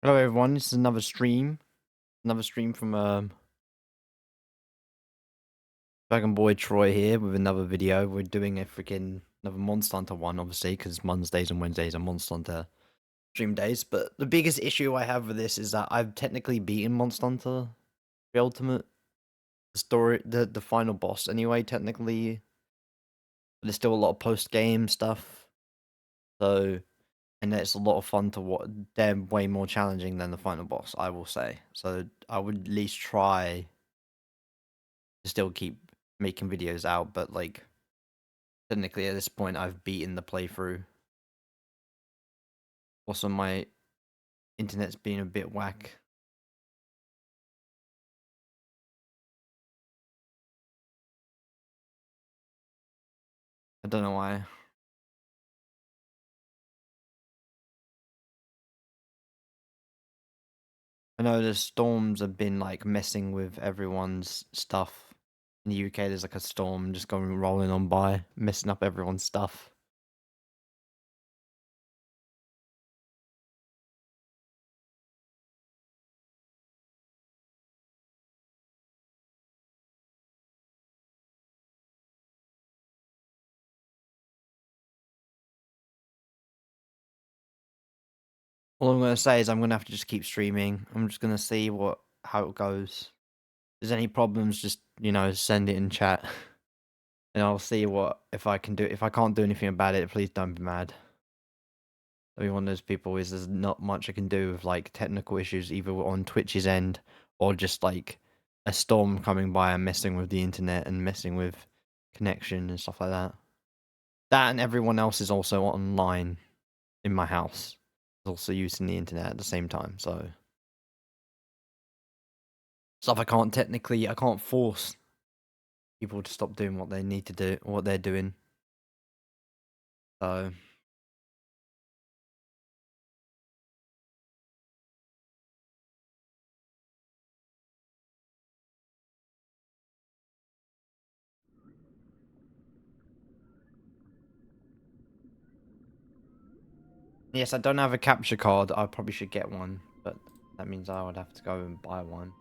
Hello everyone, this is another stream from Dragon Boy Troy here with another video. We're doing another Monster Hunter one, obviously, because Mondays and Wednesdays are Monster Hunter stream days. But the biggest issue I have with this is that I've technically beaten Monster Hunter, the ultimate story, the final boss anyway, technically. But there's still a lot of post game stuff, so and it's a lot of fun to watch. They're way more challenging than the final boss, I will say. So I would at least try to still keep making videos out, but like technically at this point I've beaten the playthrough. Also, my internet's been a bit whack. I don't know why. I know the storms have been like messing with everyone's stuff. In the UK, there's like a storm just going rolling on by, messing up everyone's stuff. All I'm gonna say is I'm gonna have to just keep streaming. I'm just gonna see how it goes. If there's any problems, just send it in chat, and I'll see if I can do. If I can't do anything about it, please don't be mad. I mean, one of those people is there's not much I can do with like technical issues either on Twitch's end or just like a storm coming by and messing with the internet and messing with connection and stuff like that. That and everyone else is also online in my house. Is also using the internet at the same time, so stuff I can't force people to stop doing what they need to do, what they're doing. So yes, I don't have a capture card. I probably should get one, but that means I would have to go and buy one.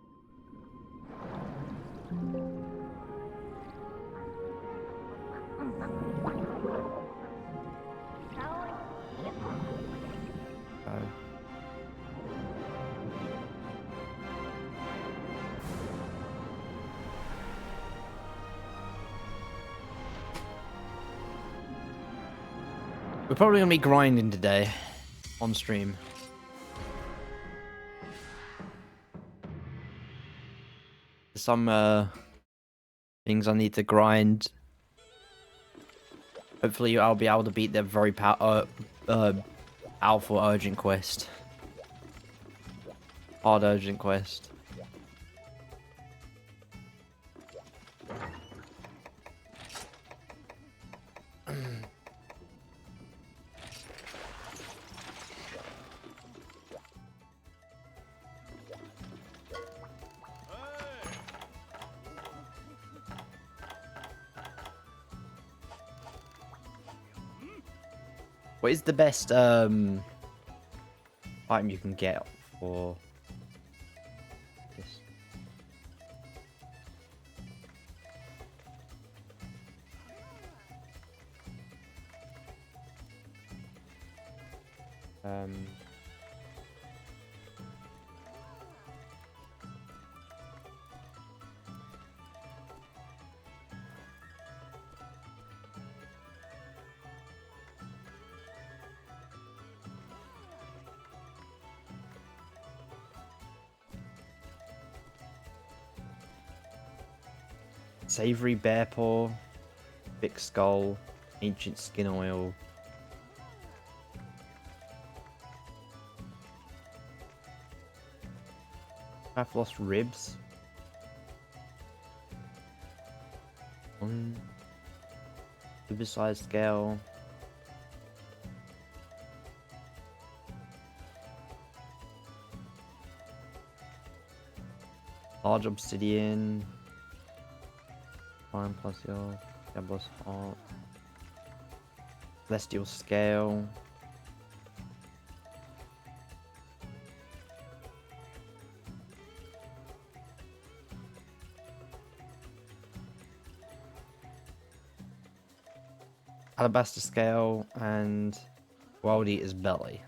So we're probably gonna be grinding today on stream. Some things I need to grind. Hopefully, I'll be able to beat the very alpha urgent quest, hard urgent quest. What is the best item you can get for this? Savory bear paw, thick skull, ancient skin oil. I've lost ribs. Supersized scale. Large obsidian. Fine plus your Diablo's heart. Celestial scale. Alabaster scale and wild eater's belly.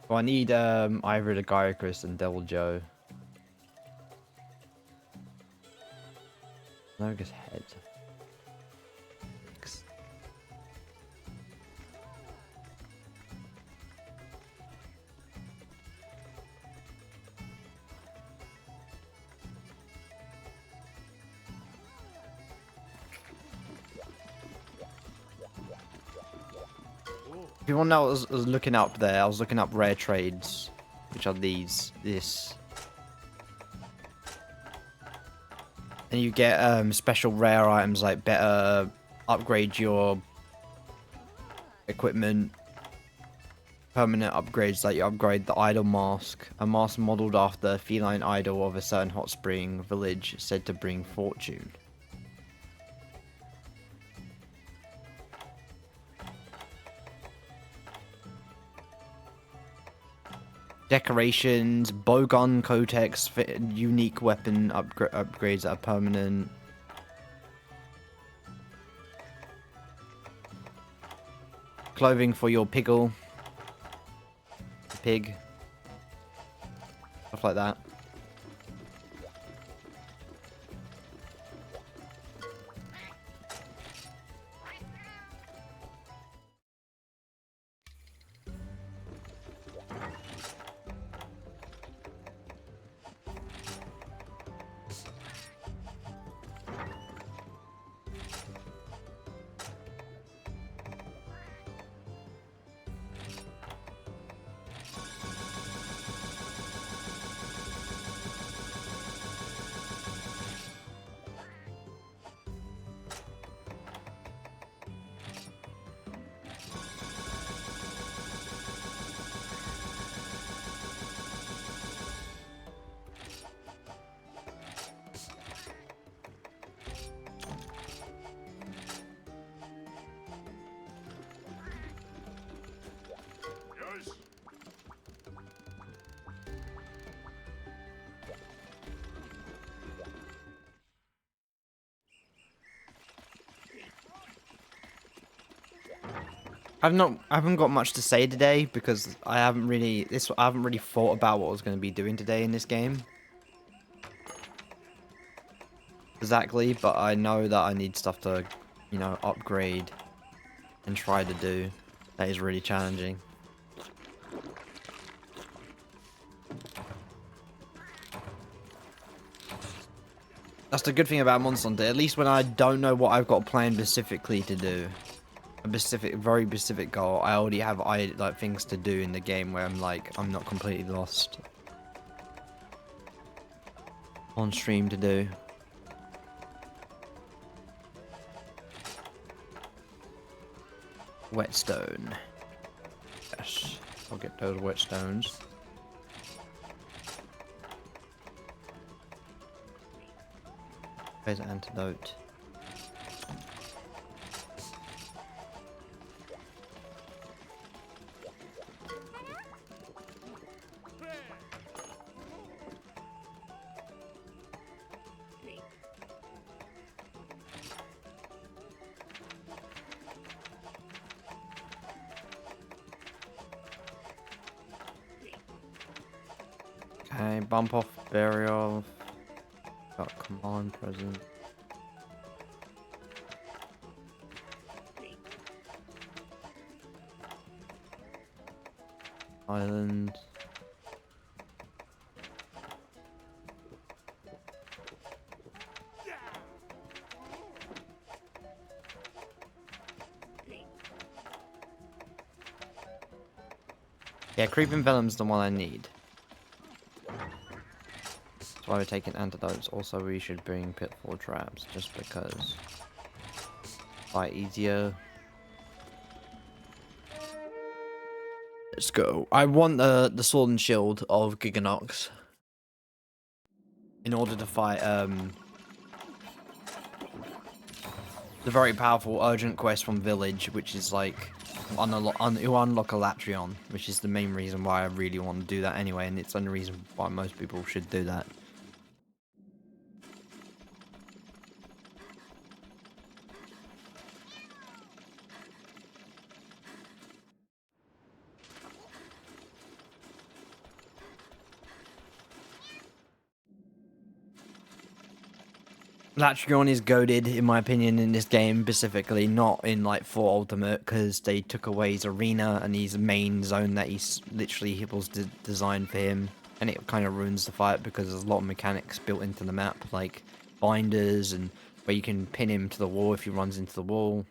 Well, I need either the Gyrochris and Devil Joe. Noga's head. If you want to know what I was looking up there, I was looking up rare trades, which are this. And you get special rare items like better upgrade your equipment, permanent upgrades like you upgrade the idol mask, a mask modelled after a feline idol of a certain hot spring village said to bring fortune. Decorations, bowgun codex, unique weapon upgrades that are permanent. Clothing for your pig, stuff like that. I haven't got much to say today because I haven't really thought about what I was going to be doing today in this game. Exactly, but I know that I need stuff to, you know, upgrade and try to do. That is really challenging. That's the good thing about Monster Hunter. At least when I don't know what I've got planned specifically to do, very specific goal, I already have like things to do in the game where I'm not completely lost on stream to do. Whetstone. Yes, I'll get those whetstones. There's an antidote. Okay, bump off burial. Got command present. Island. Yeah, creeping venom's the one I need. That's why we're taking antidotes. Also, we should bring pitfall traps just because. Fight easier. Let's go. I want the sword and shield of Giganox in order to fight the very powerful urgent quest from Village, which is like you unlock a Latreon, which is the main reason why I really want to do that anyway, and it's the only reason why most people should do that. Latreon is goated, in my opinion, in this game, specifically, not in, like, 4 Ultimate, because they took away his arena and his main zone that he's literally was designed for him, and it kind of ruins the fight, because there's a lot of mechanics built into the map, like binders, and where you can pin him to the wall if he runs into the wall.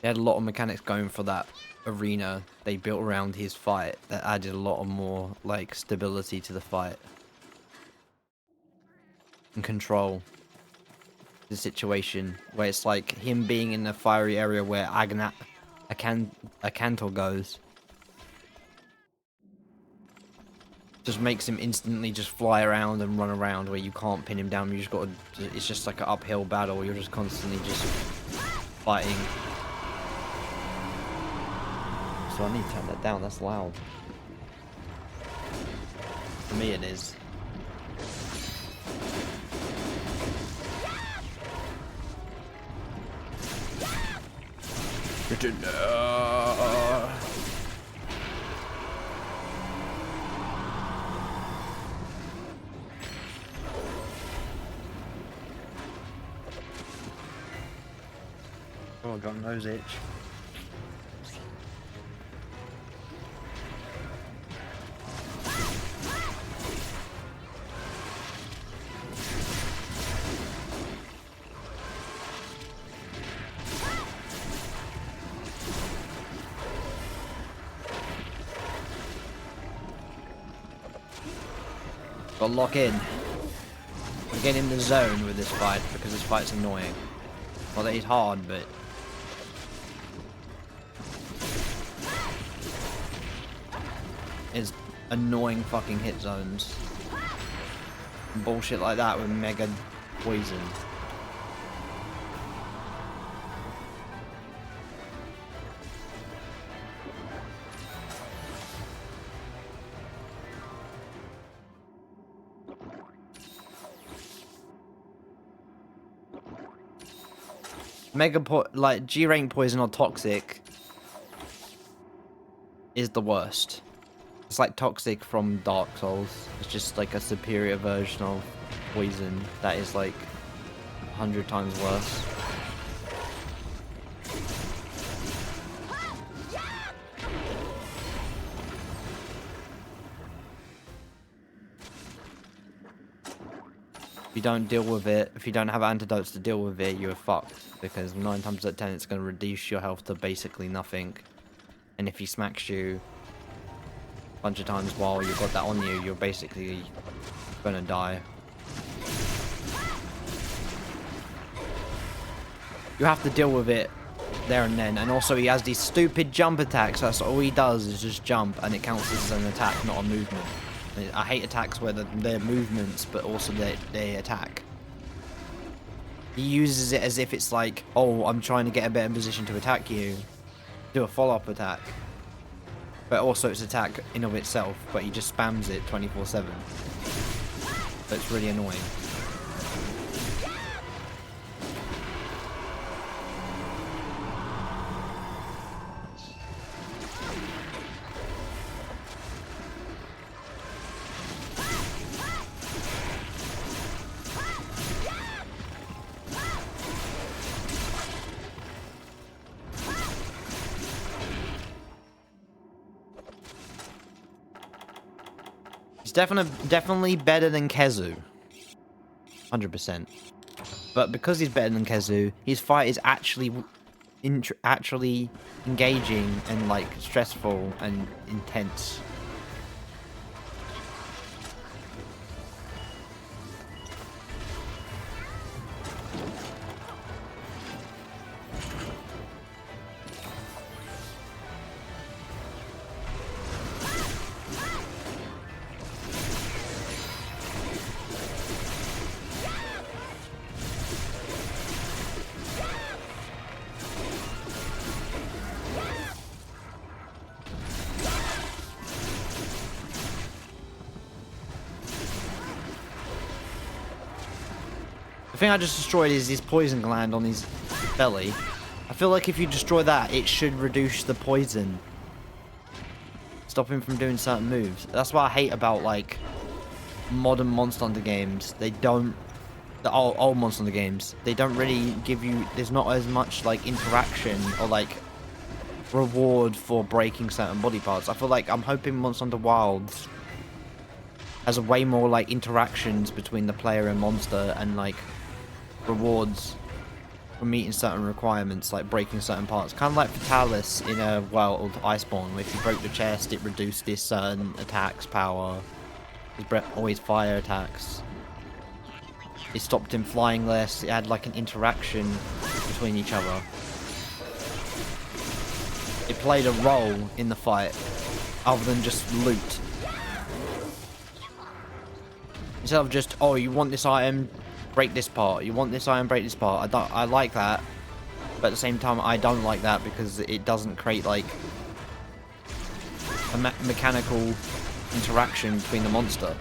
They had a lot of mechanics going for that arena they built around his fight that added a lot of more, like, stability to the fight. And control the situation, where it's like him being in a fiery area where Akantor goes just makes him instantly just fly around and run around where you can't pin him down. You just gotta, it's just like an uphill battle. You're just constantly just fighting. So I need to turn that down, that's loud. For me it is. Oh, I got a nose itch. Gotta lock in. We're getting in the zone with this fight because this fight's annoying. Not that it's hard, but it's annoying fucking hit zones. And bullshit like that with mega poison. Like G rank poison or toxic is the worst. It's like toxic from Dark Souls. It's just like a superior version of poison that is like 100 times worse. If you don't deal with it, if you don't have antidotes to deal with it, you're fucked. Because 9 times out of 10 it's going to reduce your health to basically nothing. And if he smacks you a bunch of times while you've got that on you, you're basically going to die. You have to deal with it there and then. And also he has these stupid jump attacks. That's all he does is just jump, and it counts as an attack, not a movement. I hate attacks where they're movements, but also they attack. He uses it as if it's like, oh, I'm trying to get a better position to attack you. Do a follow-up attack. But also it's attack in of itself, but he just spams it 24/7. So it's really annoying. It's definitely better than mh3u. 100%. But because he's better than mh3u, his fight is actually engaging and like stressful and intense. The thing I just destroyed is his poison gland on his belly. I feel like if you destroy that, it should reduce the poison. Stop him from doing certain moves. That's what I hate about, like, modern Monster Hunter games, they don't. The old Monster Hunter games, they don't really give you. There's not as much like interaction or like reward for breaking certain body parts. I feel like I'm hoping Monster Hunter Wilds has a way more like interactions between the player and monster, and like rewards for meeting certain requirements, like breaking certain parts. Kind of like Fatalis in a Wild Iceborne, where if you broke the chest, it reduced this certain attacks power. His always fire attacks. It stopped him flying less. It had like an interaction between each other. It played a role in the fight, other than just loot. Instead of just, oh, you want this item, break this part. You want this item, break this part. I like that, but at the same time, I don't like that because it doesn't create like a mechanical interaction between the monster.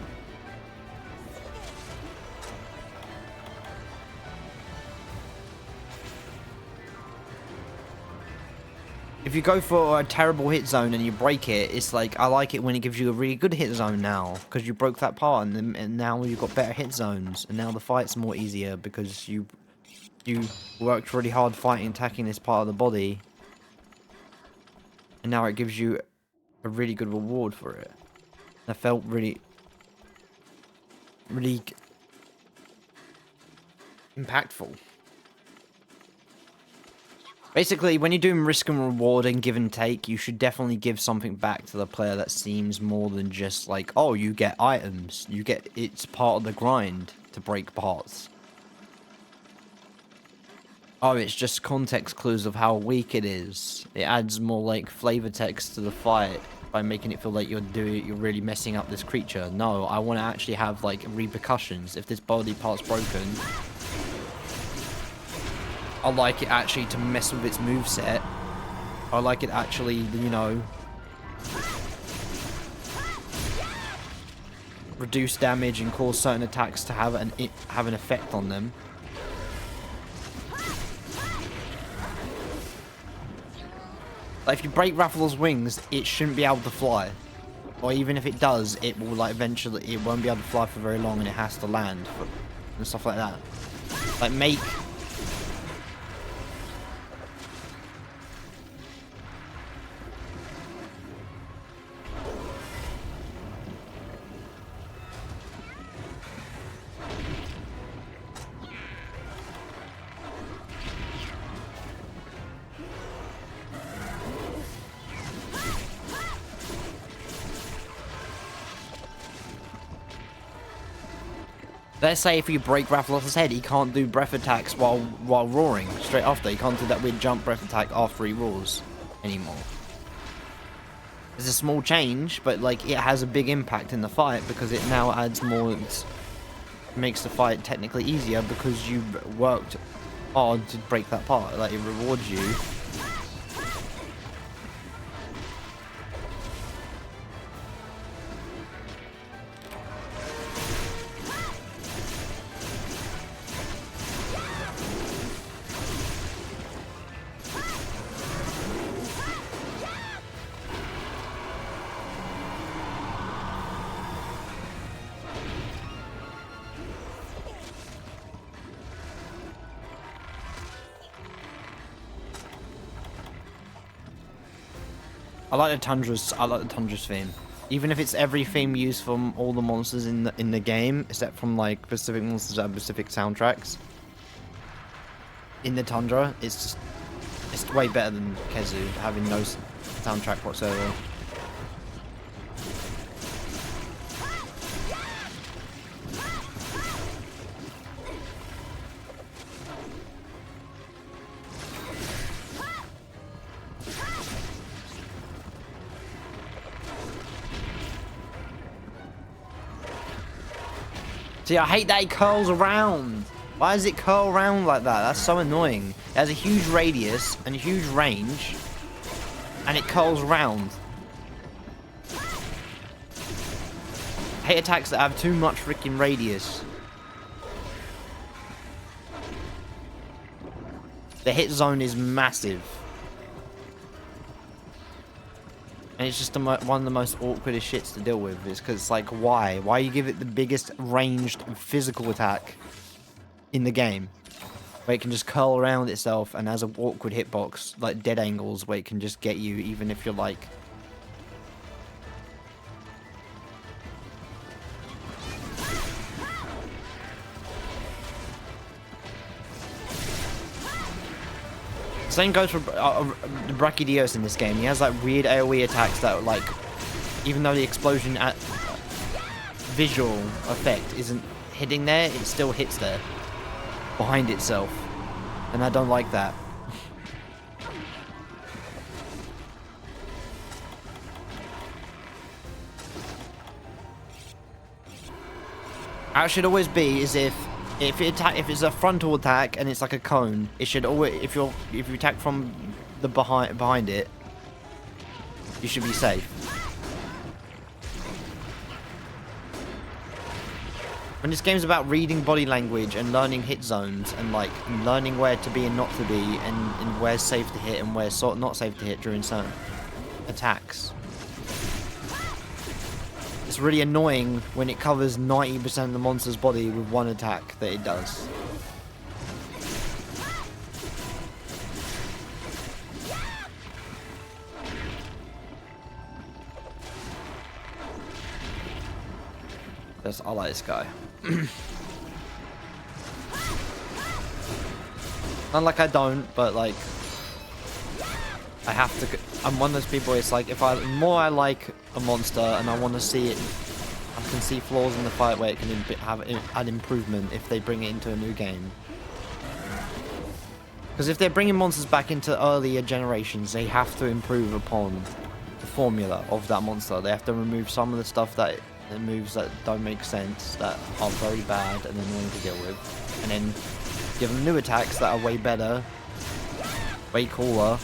If you go for a terrible hit zone and you break it, it's like, I like it when it gives you a really good hit zone now, because you broke that part, and now you've got better hit zones, and now the fight's more easier because you worked really hard fighting, attacking this part of the body, and now it gives you a really good reward for it. I felt really impactful. Basically, when you're doing risk and reward and give and take, you should definitely give something back to the player that seems more than just like, oh, you get items. It's part of the grind to break parts. Oh, it's just context clues of how weak it is. It adds more like flavor text to the fight by making it feel like you're really messing up this creature. No, I want to actually have like repercussions. If this body part's broken, I like it actually to mess with its moveset. I like it actually, you know, reduce damage and cause certain attacks to have an effect on them. Like if you break Raffle's wings, it shouldn't be able to fly. Or even if it does, it will like eventually, it won't be able to fly for very long and it has to land and stuff like that. Like make... Let's say if you break Rathalos' head, he can't do breath attacks while roaring straight after. He can't do that weird jump breath attack after he roars anymore. It's a small change, but like it has a big impact in the fight because it now adds more. It makes the fight technically easier because you worked hard to break that part. Like it rewards you. I like the Tundra's theme. Even if it's every theme used from all the monsters in the game, except from like specific monsters that have specific soundtracks. In the Tundra, it's way better than Kezu having no soundtrack whatsoever. See, I hate that it curls around. Why does it curl around like that? That's so annoying. It has a huge radius and a huge range, and it curls around. I hate attacks that have too much freaking radius. The hit zone is massive. And it's just one of the most awkwardest shits to deal with. It's because it's like, why? Why you give it the biggest ranged physical attack in the game? Where it can just curl around itself and has an awkward hitbox, like dead angles, where it can just get you even if you're like... Same goes for the Brachydios in this game. He has like weird AoE attacks that like, even though the explosion at visual effect isn't hitting there, it still hits there behind itself, and I don't like that. How it should always be is if it's a frontal attack and it's like a cone, it should always, if you attack from the behind it, you should be safe. When this game's about reading body language and learning hit zones and like learning where to be and not to be and where's safe to hit and where's not safe to hit during certain attacks. It's really annoying when it covers 90% of the monster's body with one attack that it does. I like this guy. Not like I don't, but like I have to. I'm one of those people. It's like if the more I like a monster and I want to see it, I can see flaws in the fight where it can add improvement if they bring it into a new game. Because if they're bringing monsters back into earlier generations, they have to improve upon the formula of that monster. They have to remove some of the stuff the moves that don't make sense, that are very bad and annoying to deal with, and then give them new attacks that are way better, way cooler.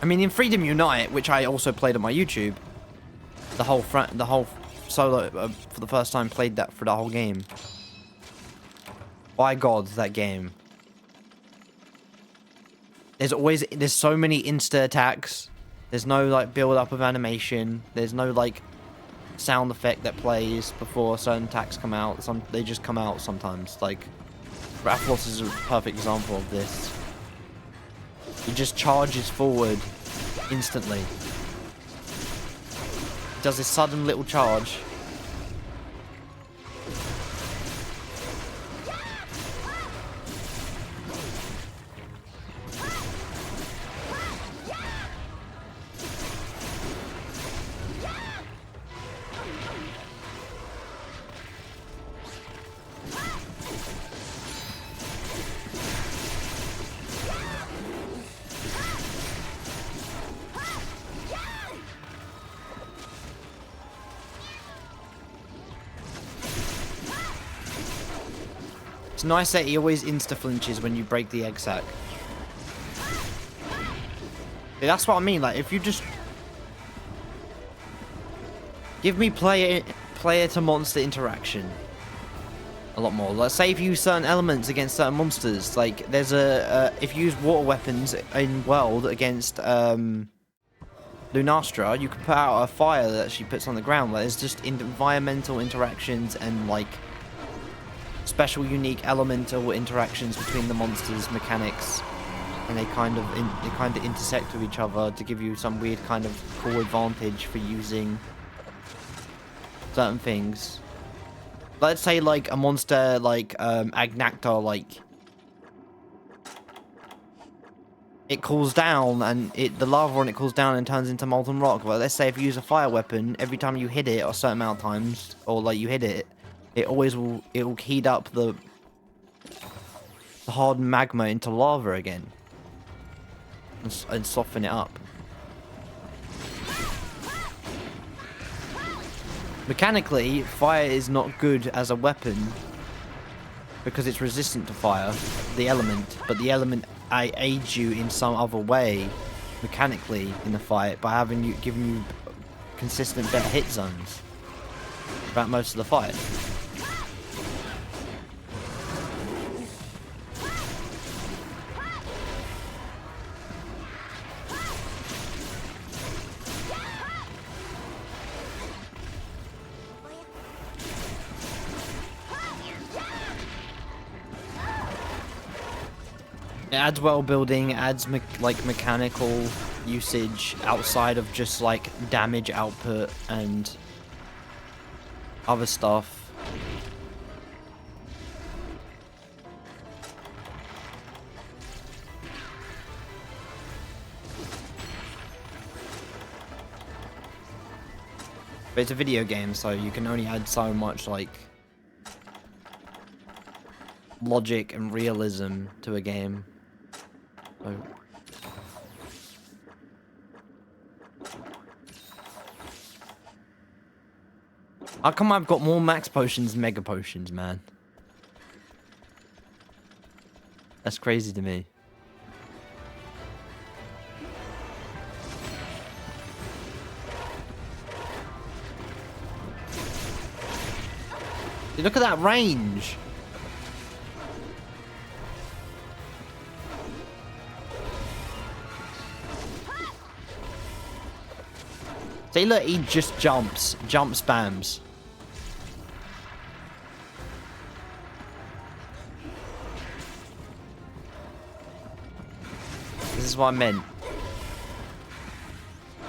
I mean, in Freedom Unite, which I also played on my YouTube, the whole solo for the first time played that for the whole game. By God, that game. There's so many insta attacks. There's no like build up of animation. There's no like sound effect that plays before certain attacks come out. They just come out sometimes. Like Rathalos is a perfect example of this. He just charges forward instantly. He does this sudden little charge. It's nice that he always insta-flinches when you break the egg sack. Yeah, that's what I mean, like, if you just... give me player to monster interaction a lot more. Like, say if you use certain elements against certain monsters, like, there's if you use water weapons in World against, Lunastra, you can put out a fire that she puts on the ground. Like, there's just environmental interactions and, like, special unique elemental interactions between the monsters' mechanics, and they kind of intersect with each other to give you some weird kind of cool advantage for using certain things. Let's say like a monster like Agnactor, like it cools down and the lava on it cools down and turns into molten rock. But let's say if you use a fire weapon, every time you hit it a certain amount of times, or like you hit it, it will heat up the hardened magma into lava again and soften it up. Mechanically, fire is not good as a weapon because it's resistant to fire, the element, but the element aids you in some other way mechanically in the fight by giving you consistent better hit zones throughout most of the fight. It adds world building, adds like mechanical usage outside of just like damage output and other stuff. But it's a video game, so you can only add so much like logic and realism to a game. So how come I've got more max potions than mega potions, man? That's crazy to me. Dude, look at that range. See, look, he just jumps. Jump spams. This is what I meant.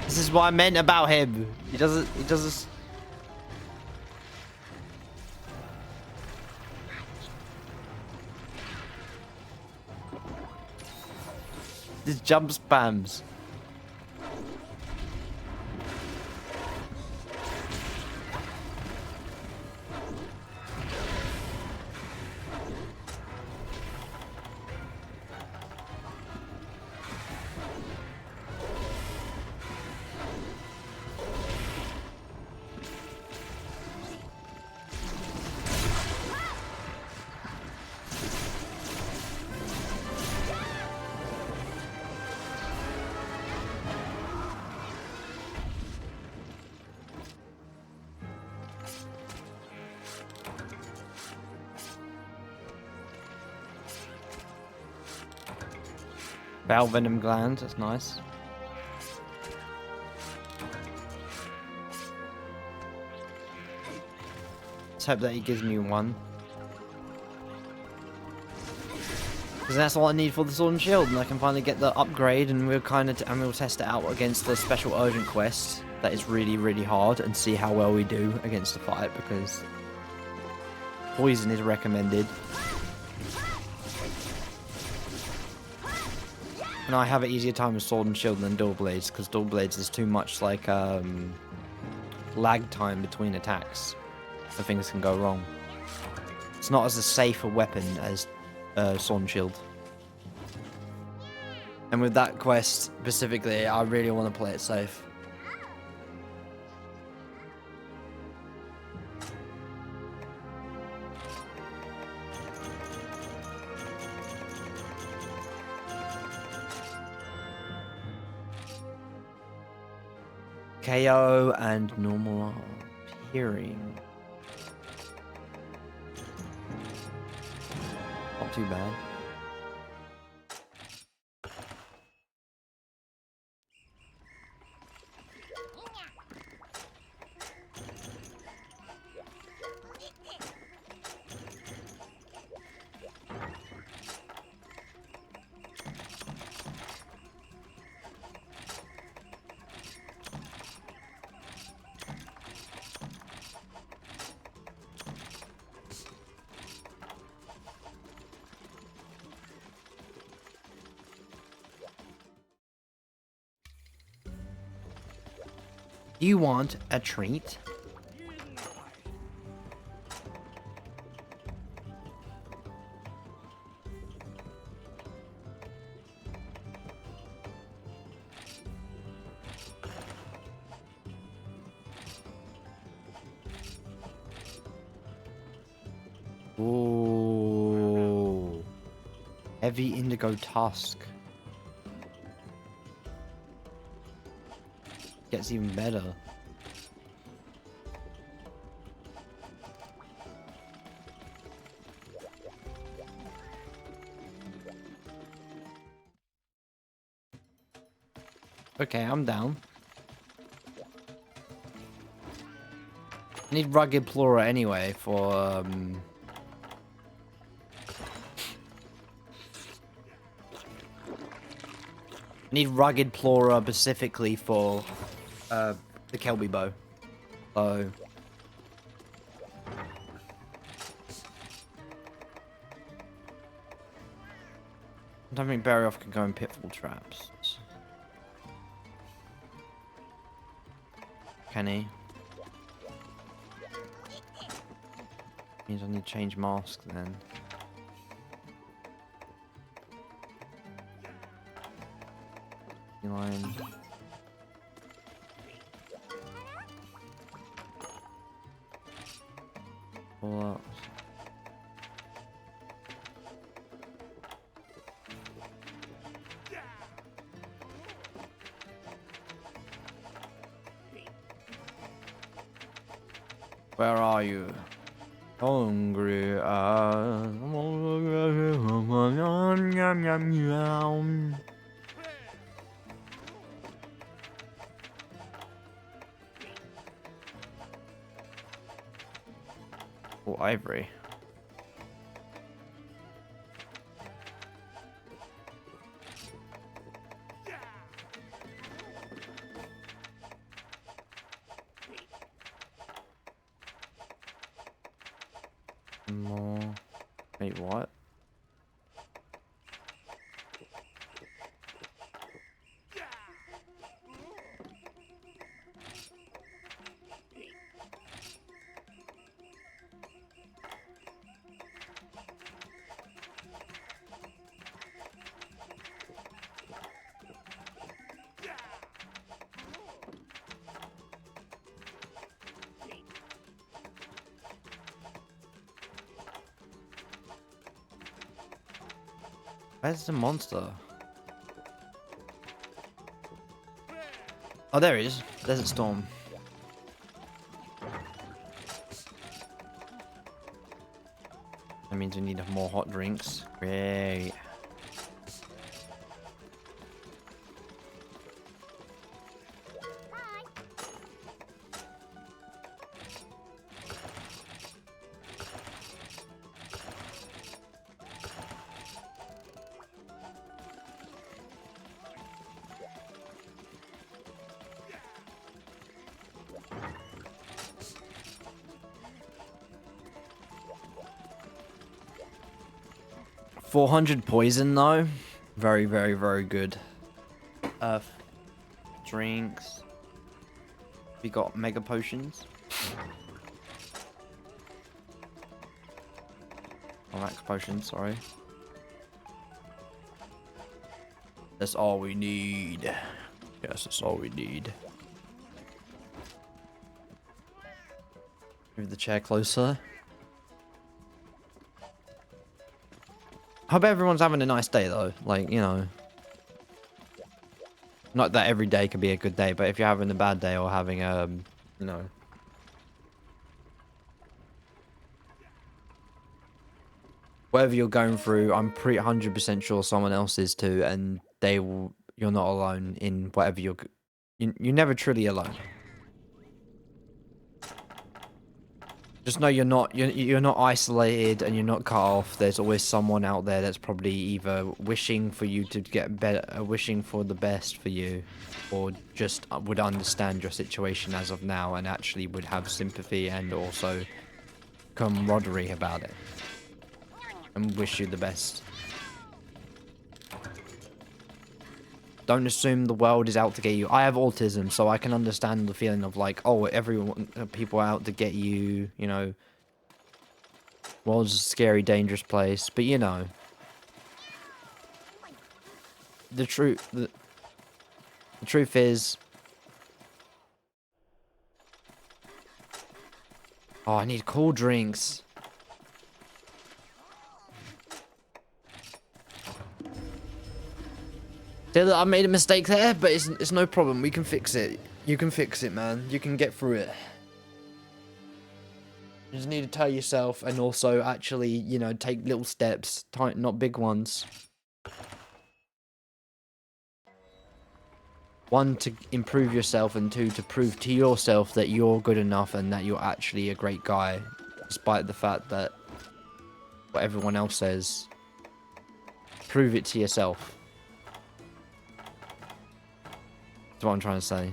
This is what I meant about him. He doesn't... Just jump spams. Bell venom gland, that's nice. Let's hope that he gives me one. Because that's all I need for the sword and shield, and I can finally get the upgrade, and we'll we'll test it out against the special urgent quest that is really, really hard, and see how well we do against the fight, because poison is recommended. And I have an easier time with sword and shield than dual blades, because dual blades is too much like lag time between attacks, so things can go wrong. It's not as a safe a weapon as sword and shield. And with that quest specifically, I really want to play it safe. KO and normal hearing. Not too bad. Do you want a treat? Ooh. Heavy indigo tusk. Gets even better. Okay, I'm down. I need rugged plura anyway for need rugged Plora specifically for the Kelby bow. So I don't think Barryoff can go in pitfall traps. Can he? Means I need to change mask then. Line. Pull ups. Where are you? Hungry. Oh, ivory. More. Wait, what? Where's the monster? Oh, there he is. Desert Storm. That means we need more hot drinks. Great. $400 poison though. Very, very, very good. Drinks. We got mega potions. Oh, max potions, sorry. That's all we need. Yes, that's all we need. Move the chair closer. Hope everyone's having a nice day though. Like, you know. Not that every day could be a good day, but if you're having a bad day or having a, you know. Whatever you're going through, I'm pretty 100% sure someone else is too, and they will. You're not alone in whatever you're never truly alone. Just know you're not isolated and you're not cut off. There's always someone out there that's probably either wishing for you to get better, wishing for the best for you, or just would understand your situation as of now and actually would have sympathy and also camaraderie about it and wish you the best. Don't assume the world is out to get you. I have autism, so I can understand the feeling of like, oh, people are out to get you, you know. World's a scary, dangerous place, but you know. The truth is... Oh, I need cool drinks. I made a mistake there, but it's no problem. We can fix it. You can fix it, man. You can get through it. You just need to tell yourself and also actually, you know, take little steps, not big ones. One, to improve yourself, and two, to prove to yourself that you're good enough and that you're actually a great guy, despite the fact that what everyone else says. Prove it to yourself. That's what I'm trying to say.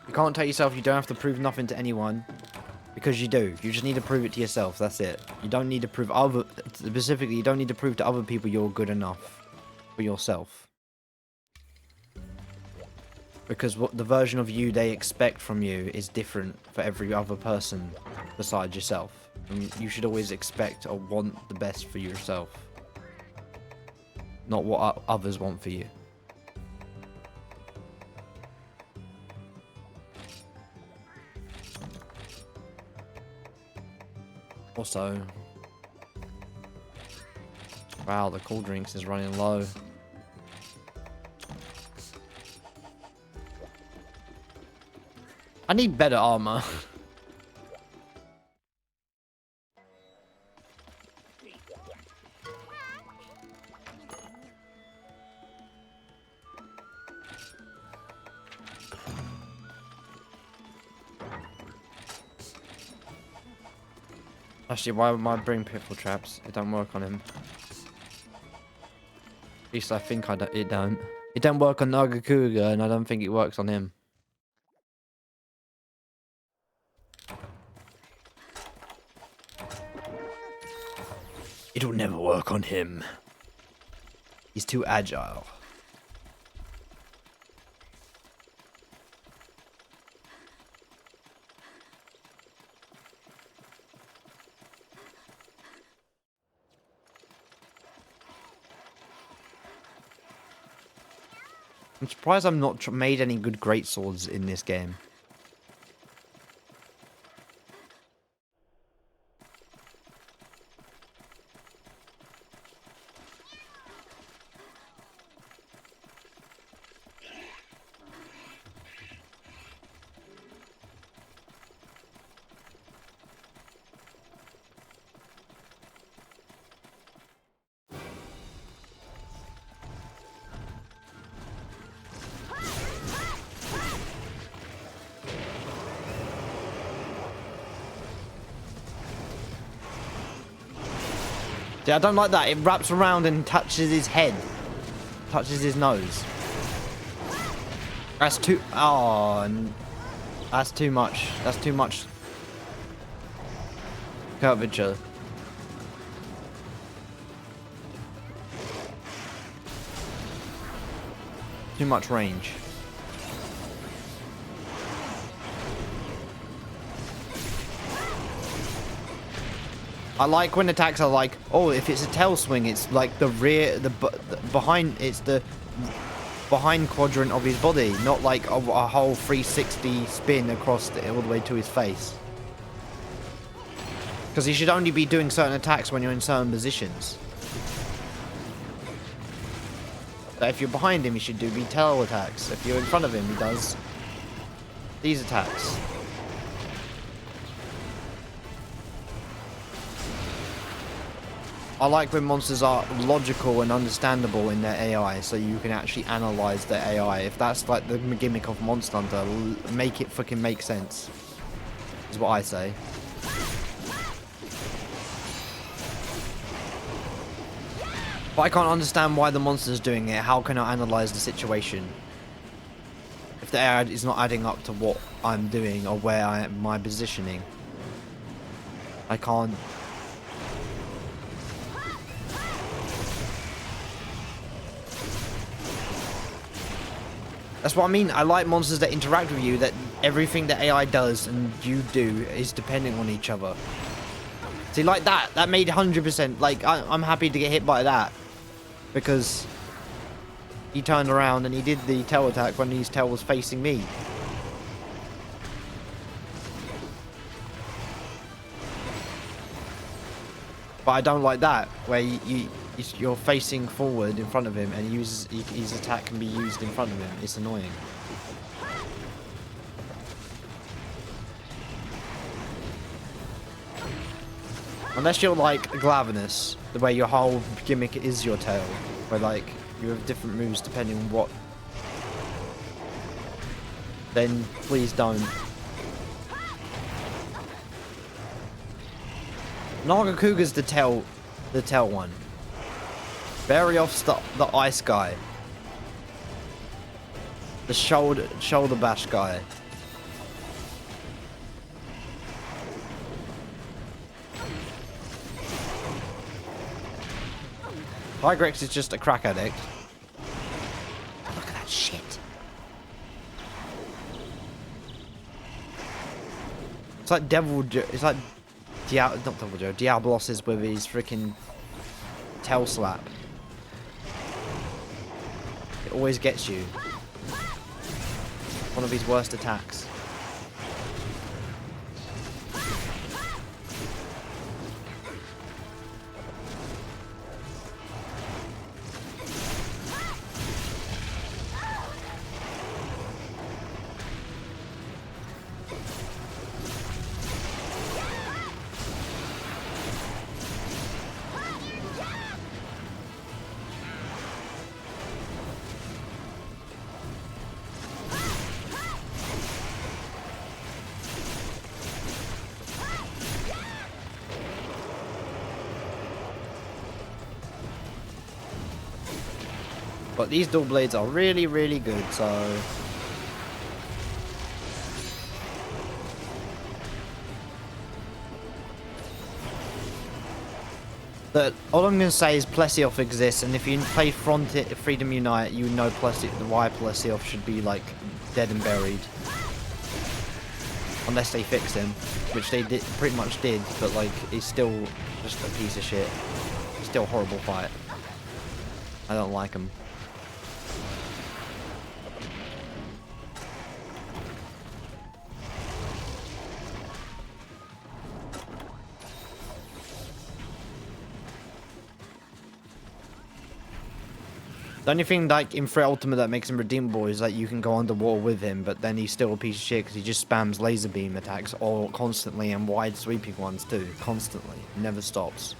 You can't tell yourself you don't have to prove nothing to anyone. Because you do. You just need to prove it to yourself. That's it. You don't need to prove specifically, you don't need to prove to other people you're good enough for yourself. Because what the version of you they expect from you is different for every other person besides yourself. And you should always expect or want the best for yourself. Not what others want for you. Also, wow, the cool drinks is running low. I need better armor. Actually, why would I bring pitfall traps? It don't work on him. At least I think it don't. It don't work on Nagakuga, and I don't think it works on him. It'll never work on him. He's too agile. I'm surprised I'm not made any good greatswords in this game. See, I don't like that. It wraps around and touches his head. Touches his nose. That's too... Oh, that's too much. That's too much curvature. Too much range. I like when attacks are like, oh, if it's a tail swing, it's like the rear, the behind, it's the behind quadrant of his body, not like a whole 360 spin across all the way to his face. Because he should only be doing certain attacks when you're in certain positions. But if you're behind him, he should do tail attacks. If you're in front of him, he does these attacks. I like when monsters are logical and understandable in their AI, so you can actually analyze their AI. If that's like the gimmick of Monster Hunter, make it fucking make sense. Is what I say. But I can't understand why the monster's doing it. How can I analyze the situation? If the AI is not adding up to what I'm doing or where I am, my positioning. I can't... That's what I mean. I like monsters that interact with you, that everything that AI does and you do is depending on each other. See, like that. That made 100%. Like, I'm happy to get hit by that. Because he turned around and he did the tail attack when his tail was facing me. But I don't like that, where you're facing forward in front of him and his attack can be used in front of him. It's annoying. Unless you're like Glavenus, the way your whole gimmick is your tail, where like you have different moves depending on what. Then please don't. Nagakuga's the tail one. Barioff's the ice guy. The shoulder bash guy. Tigrex is just a crack addict. Look at that shit. It's like it's like not Devil Joe, Diablos is with his freaking tail slap. It always gets you. One of his worst attacks. But these dual blades are really, really good, so... But all I'm going to say is Plesioth exists, and if you play Freedom Unite, you know why Plesioth should be, like, dead and buried. Unless they fix him, which they pretty much did, but, like, he's still just a piece of shit. Still a horrible fight. I don't like him. The only thing, like, in Threat Ultimate that makes him redeemable is that you can go underwater with him, but then he's still a piece of shit because he just spams laser beam attacks all constantly, and wide sweeping ones too. Constantly. Never stops.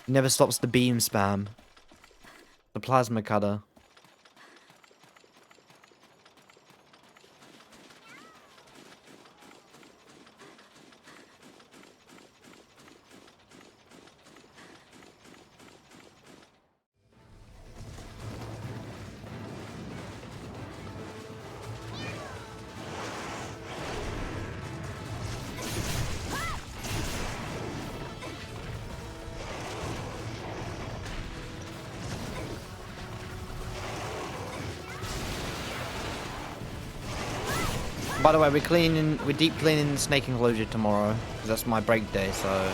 Never stops the beam spam. The plasma cutter. By the way, we're deep cleaning Snake Enclosure tomorrow, because that's my break day, so...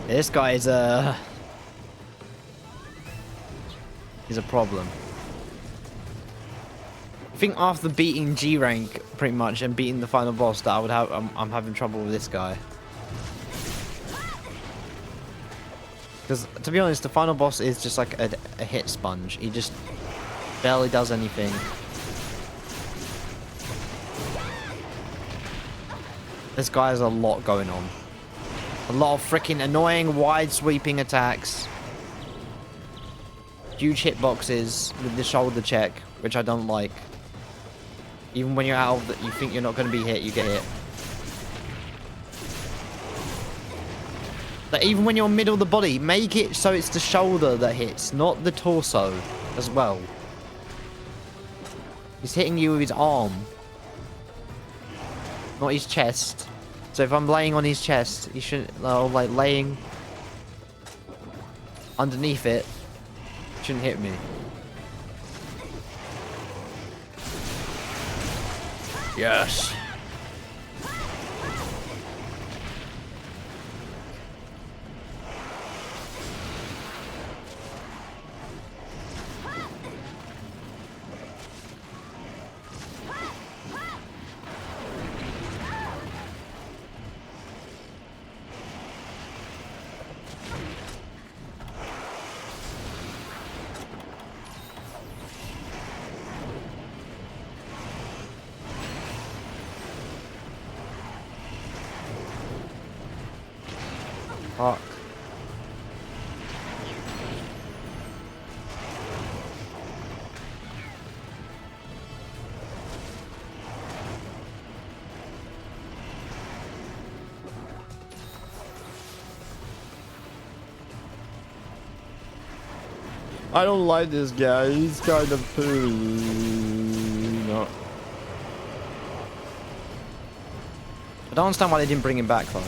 This guy is he's a problem. I think after beating G rank pretty much and beating the final boss, that I would have I'm having trouble with this guy. Because to be honest, the final boss is just like a hit sponge. He just barely does anything. This guy has a lot going on. A lot of freaking annoying wide sweeping attacks. Huge hitboxes with the shoulder check, which I don't like. Even when you're out of you think you're not going to be hit, you get hit. Like, even when you're middle of the body, make it so it's the shoulder that hits, not the torso as well. He's hitting you with his arm, not his chest. So if I'm laying on his chest, he shouldn't, like laying underneath it, shouldn't hit me. Yes. Fuck. I don't like this guy. He's kind of poo. No. I don't understand why they didn't bring him back though.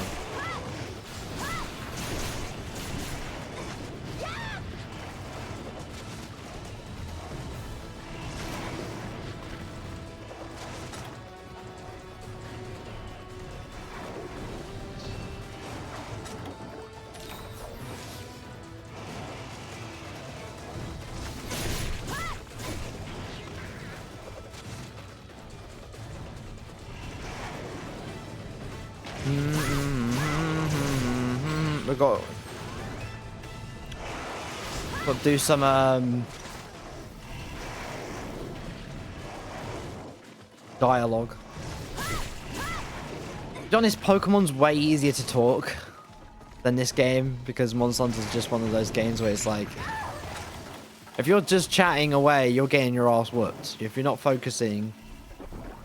We got to do some dialogue. To be honest, Pokemon's way easier to talk than this game because Monster Hunter is just one of those games where it's like, if you're just chatting away, you're getting your ass whooped. If you're not focusing,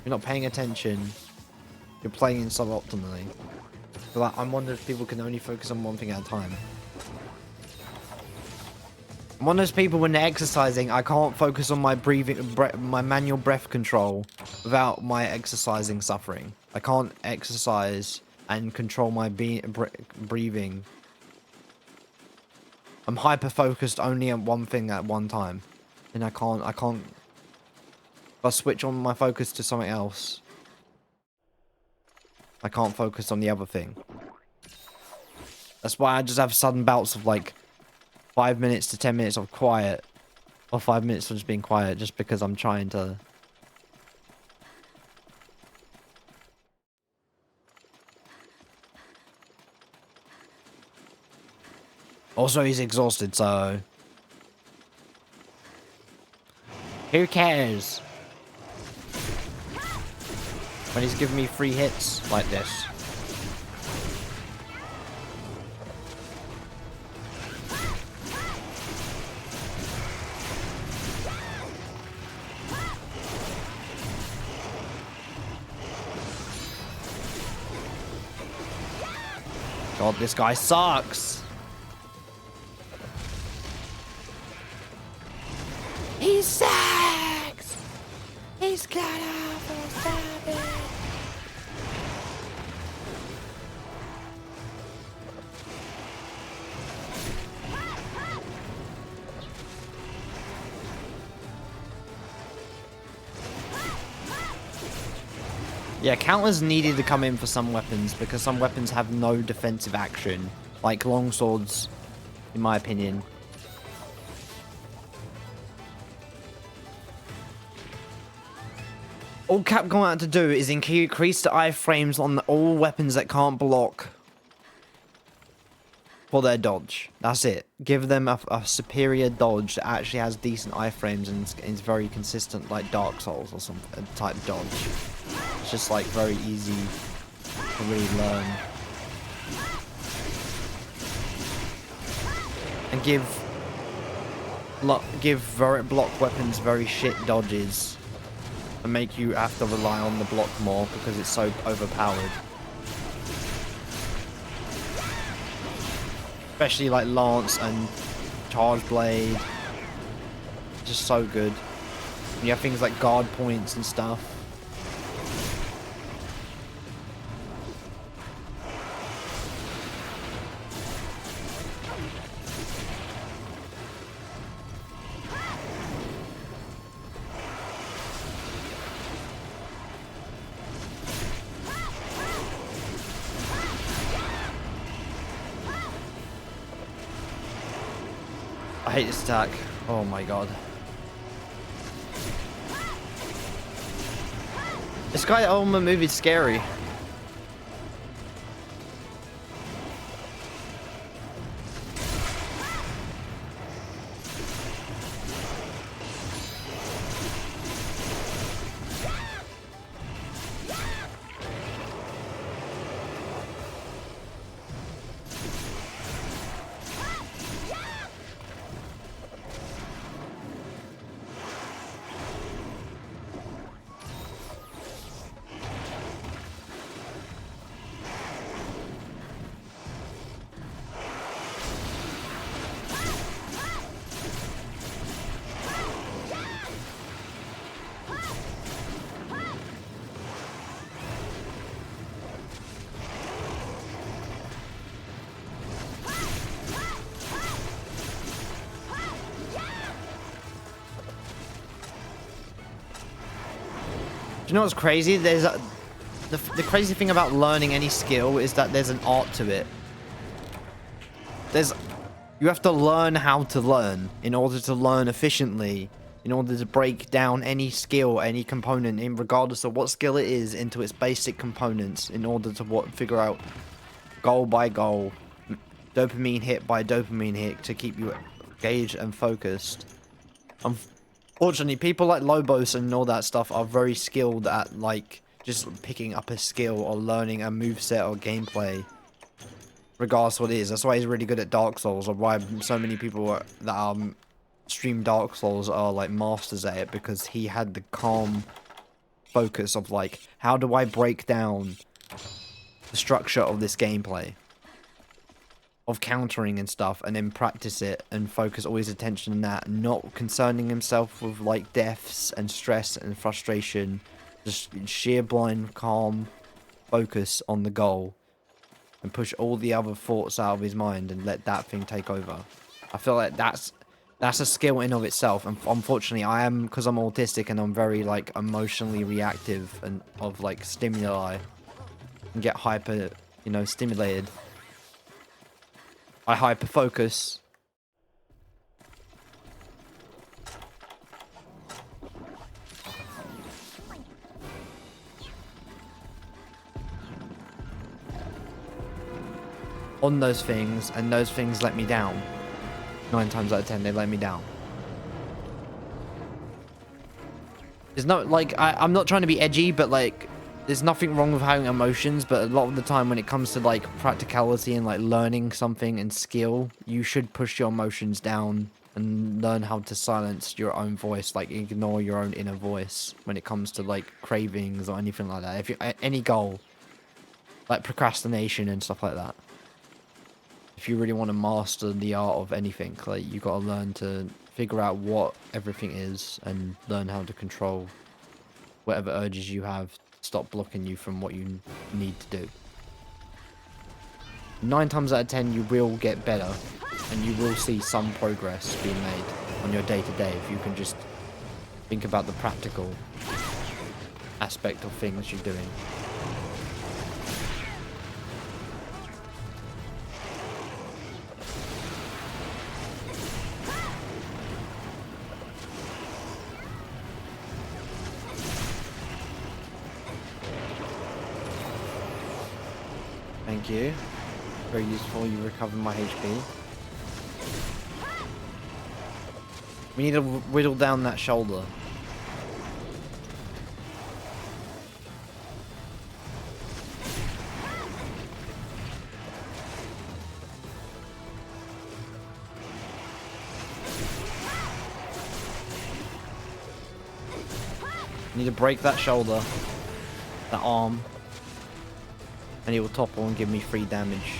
you're not paying attention, you're playing suboptimally. So like, I'm wondering if people can only focus on one thing at a time. I'm one of those people when they're exercising, I can't focus on my breathing, my manual breath control without my exercising suffering. I can't exercise and control my breathing. I'm hyper focused only on one thing at one time, and I can't. If I switch on my focus to something else, I can't focus on the other thing. That's why I just have sudden bouts of like 5 minutes to 10 minutes of quiet, or 5 minutes of just being quiet, just because I'm trying to. Also, he's exhausted, so who cares? When he's giving me free hits like this. God, this guy sucks. He sucks. He's got awful savage. Yeah, counters needed to come in for some weapons because some weapons have no defensive action, like longswords, in my opinion. All Capcom had to do is increase the iframes on all weapons that can't block for their dodge. That's it. Give them a superior dodge that actually has decent iframes and is very consistent, like Dark Souls or some type dodge. It's just like very easy to really learn. And give block weapons very shit dodges. And make you have to rely on the block more because it's so overpowered. Especially like Lance and Charge Blade. Just so good. And you have things like guard points and stuff. I hate this attack. Oh my god. This guy on the movie is scary. Do you know what's crazy? There's the crazy thing about learning any skill is that there's an art to it. You have to learn how to learn in order to learn efficiently, in order to break down any skill, any component, in regardless of what skill it is, into its basic components, in order to figure out goal by goal, dopamine hit by dopamine hit, to keep you engaged and focused. Fortunately, people like Lobos and all that stuff are very skilled at, like, just picking up a skill or learning a moveset or gameplay, regardless what it is. That's why he's really good at Dark Souls, or why so many people that stream Dark Souls are, like, masters at it, because he had the calm focus of, like, how do I break down the structure of this gameplay, of countering and stuff, and then practice it and focus all his attention on that, not concerning himself with like deaths and stress and frustration, just sheer blind calm focus on the goal and push all the other thoughts out of his mind and let that thing take over. I feel like that's a skill in of itself, and unfortunately I am, because I'm autistic and I'm very like emotionally reactive and of like stimuli and get hyper, you know, stimulated. I hyper-focus. On those things, and those things let me down. 9 times out of 10, they let me down. There's no, like, I'm not trying to be edgy, but like, there's nothing wrong with having emotions, but a lot of the time when it comes to like practicality and like learning something and skill, you should push your emotions down and learn how to silence your own voice, like ignore your own inner voice when it comes to like cravings or anything like that. If you any goal, like procrastination and stuff like that. If you really want to master the art of anything, like you got to learn to figure out what everything is and learn how to control whatever urges you have. Stop blocking you from what you need to do. 9 times out of 10 you will get better, and you will see some progress being made on your day-to-day if you can just think about the practical aspect of things you're doing. Thank you. Very useful. You recover my HP. We need to whittle down that shoulder. Need to break that shoulder, that arm, and he will topple and give me free damage.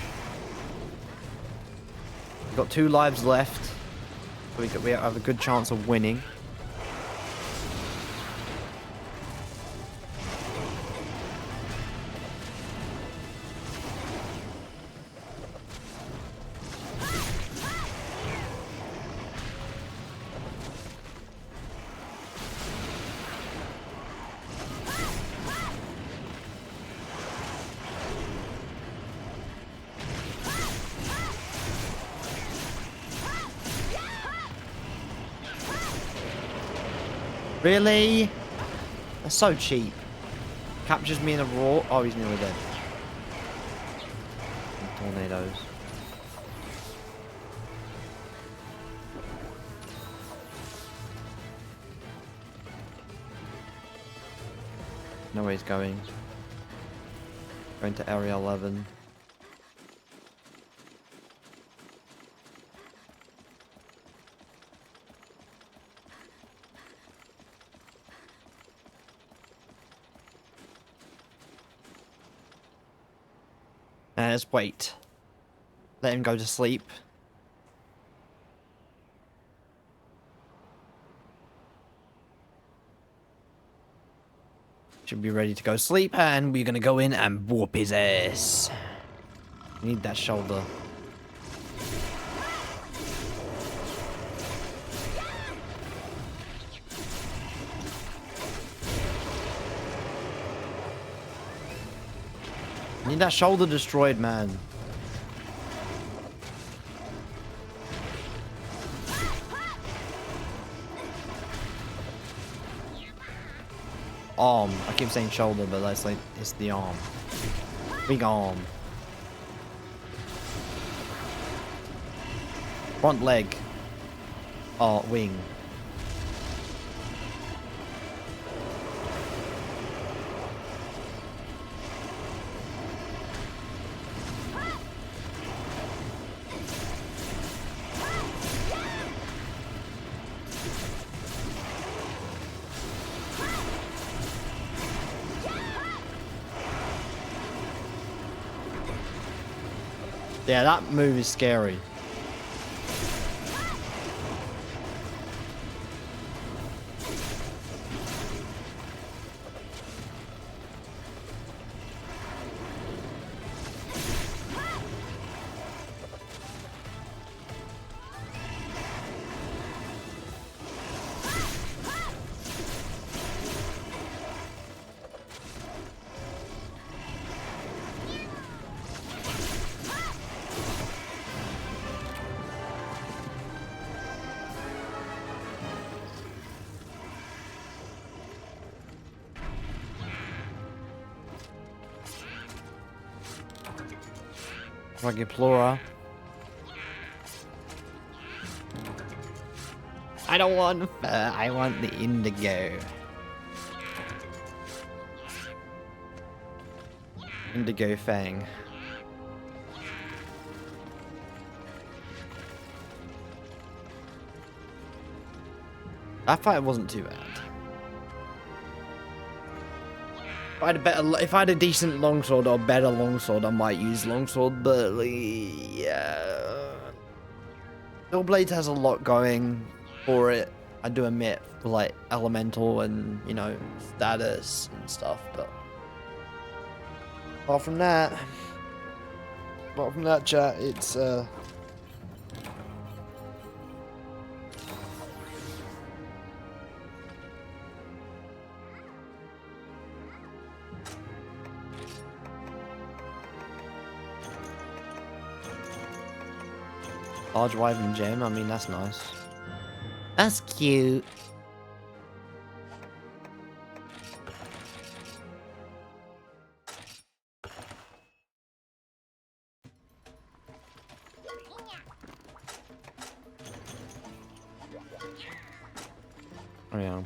Got 2 lives left. So we have a good chance of winning. Really? That's so cheap. Captures me in a roar. Oh, he's nearly dead. Tornadoes. No way he's going. Going to area 11. Let's wait. Let him go to sleep. Should be ready to go sleep, and we're gonna go in and whoop his ass. Need that shoulder. Need that shoulder destroyed, man. Arm. I keep saying shoulder, but that's like, it's the arm. Big arm. Front leg. Oh, wing. Yeah, that move is scary. Plura. I don't want fur, I want the indigo. Indigo Fang. That fight wasn't too bad. If I had a decent longsword or better longsword, I might use longsword, but like, yeah. Hellblade has a lot going for it. I do admit, for like elemental and, you know, status and stuff, but apart from that, chat, it's large wyvern gem. I mean, that's nice. That's cute. Oh yeah.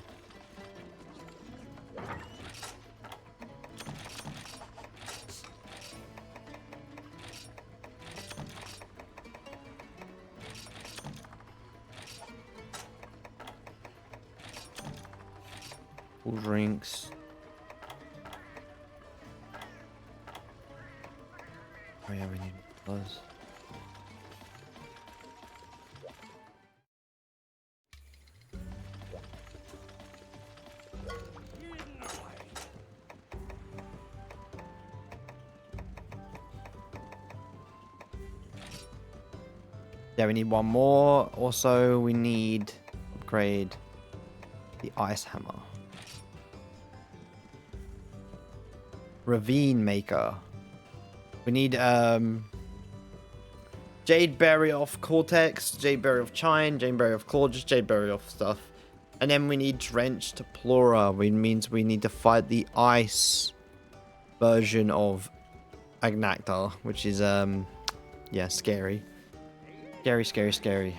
Cool drinks. Oh yeah, we need those. Yeah, we need one more. Also, we need upgrade the ice hammer. Ravine maker. We need Jade Berry off Cortex, Jade Berry off Chine, Jade Berry off Claw, just Jade Berry off stuff. And then we need Drenched Plora, which means we need to fight the ice version of Agnactar, which is yeah, scary. Scary, scary, scary.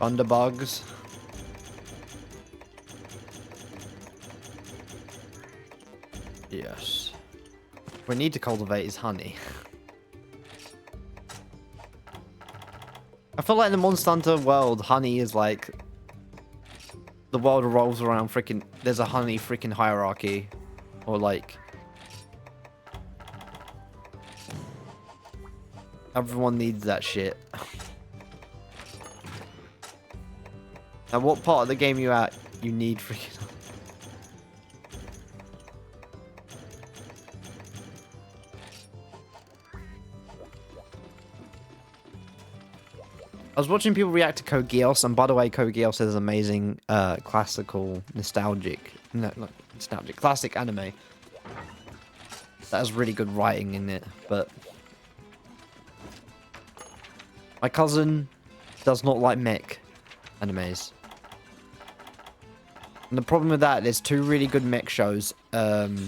Thunderbugs. Yes. We need to cultivate his honey. I feel like in the Monster Hunter world, honey is like... The world revolves around freaking... There's a honey freaking hierarchy. Or like... Everyone needs that shit. Now, what part of the game you at? You need freaking... I was watching people react to Code Geass, and by the way, Code Geass is amazing, classical, nostalgic, no, not nostalgic, classic anime. That has really good writing in it, but... My cousin does not like mech animes. And the problem with that, there's two really good mech shows. Code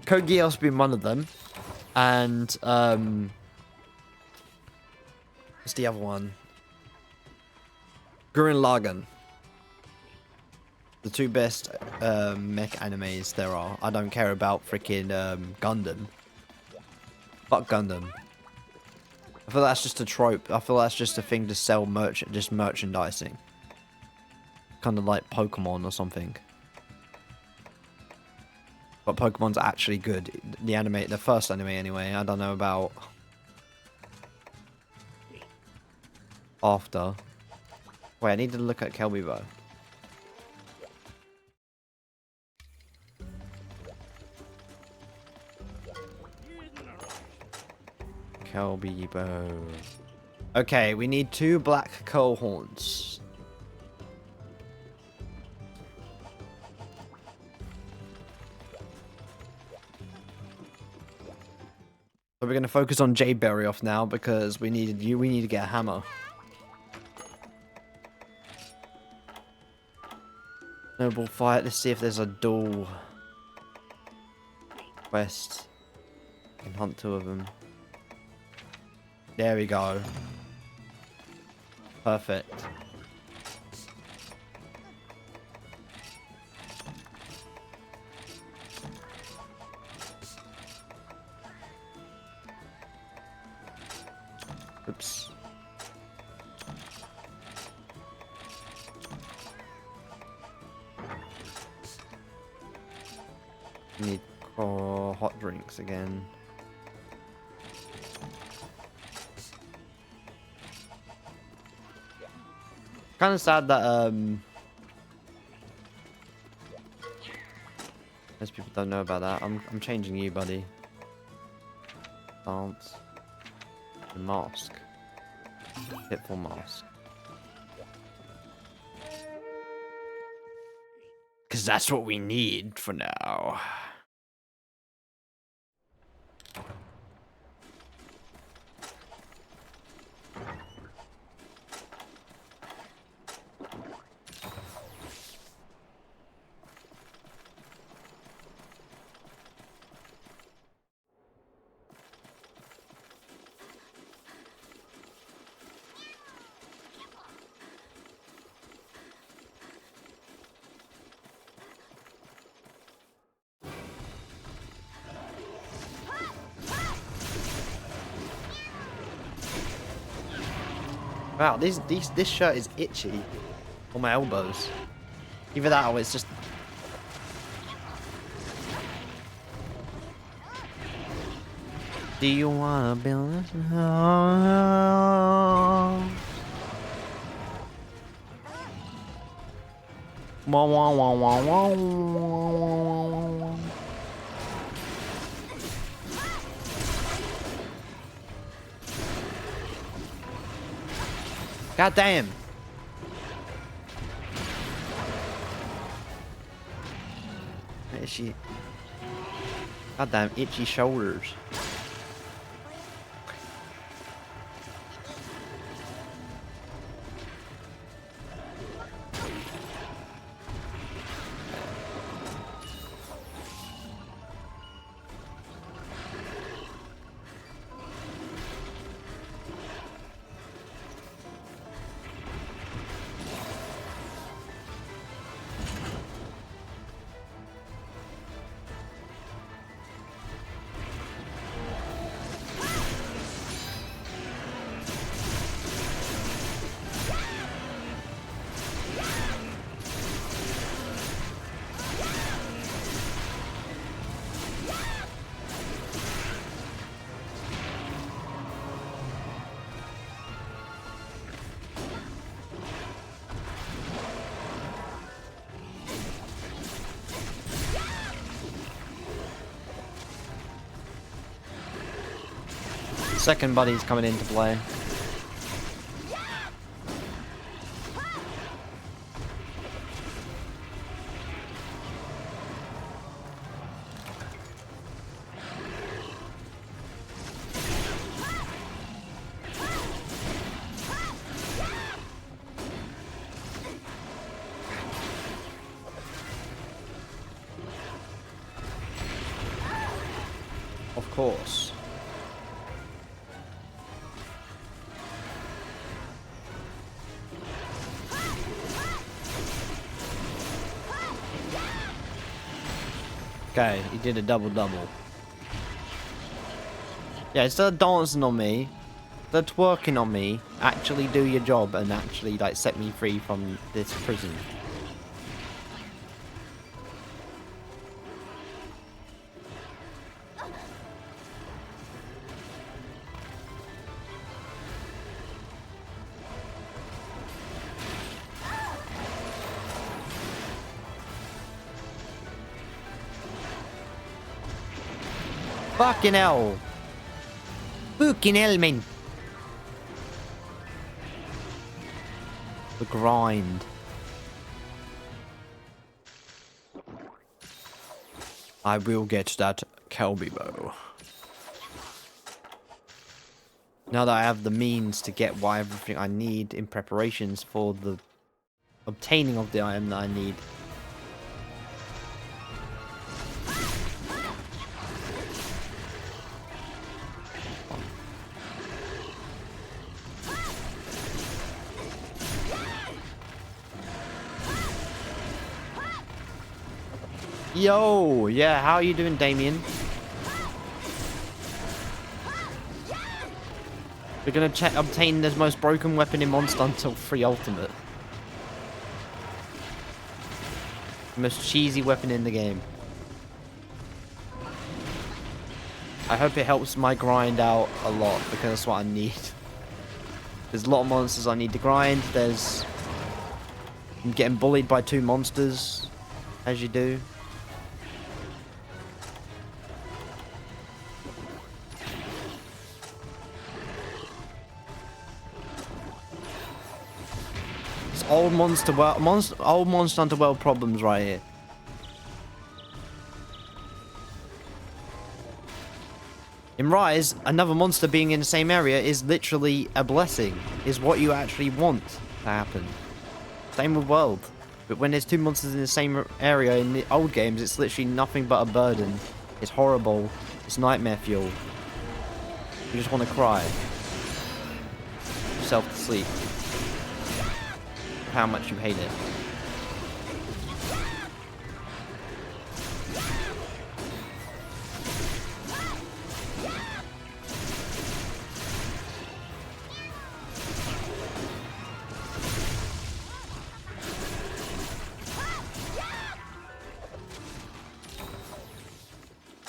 Geass being one of them. And, what's the other one? Gurren Lagann. The two best mech animes there are. I don't care about freaking Gundam. Fuck Gundam. I feel that's just a trope. I feel that's just a thing to sell merchandising. Kind of like Pokemon or something. But Pokemon's actually good. The anime, the first anime anyway. I don't know about after. Wait, I need to look at Kelby. Kelby. Okay, we need 2 black curl horns. So we're gonna focus on Jade Berry off now because we need to get a hammer. Noble fight. Let's see if there's a dual quest. I can hunt 2 of them. There we go. Perfect. Oops. Need hot drinks again. Kind of sad that most people don't know about that. I'm changing you, buddy. Dance. The mask. Pitfall mask. Because that's what we need for now. Wow, this shirt is itchy on my elbows. Either that or it's just... Do you wanna build a house? Wah, wah, wah, wah, wah, wah. God damn. Itchy. God damn, itchy shoulders. Second buddy's coming into play. Of course. Okay, he did a double-double. Yeah, instead of dancing on me, instead of twerking on me, actually do your job and actually, like, set me free from this prison. Fucking hell. Fucking hell, man. The grind. I will get that Kelby bow. Now that I have the means to get everything I need in preparations for the obtaining of the item that I need. Yo, yeah, how are you doing, Damien? We're gonna obtain the most broken weapon in Monster Hunter 3 Ultimate. The most cheesy weapon in the game. I hope it helps my grind out a lot, because that's what I need. There's a lot of monsters I need to grind. I'm getting bullied by 2 monsters, as you do. Old Monster Hunter World problems right here. In Rise, another monster being in the same area is literally a blessing. Is what you actually want to happen. Same with World. But when there's 2 monsters in the same area in the old games, it's literally nothing but a burden. It's horrible. It's nightmare fuel. You just want to cry yourself to sleep. How much you hate it.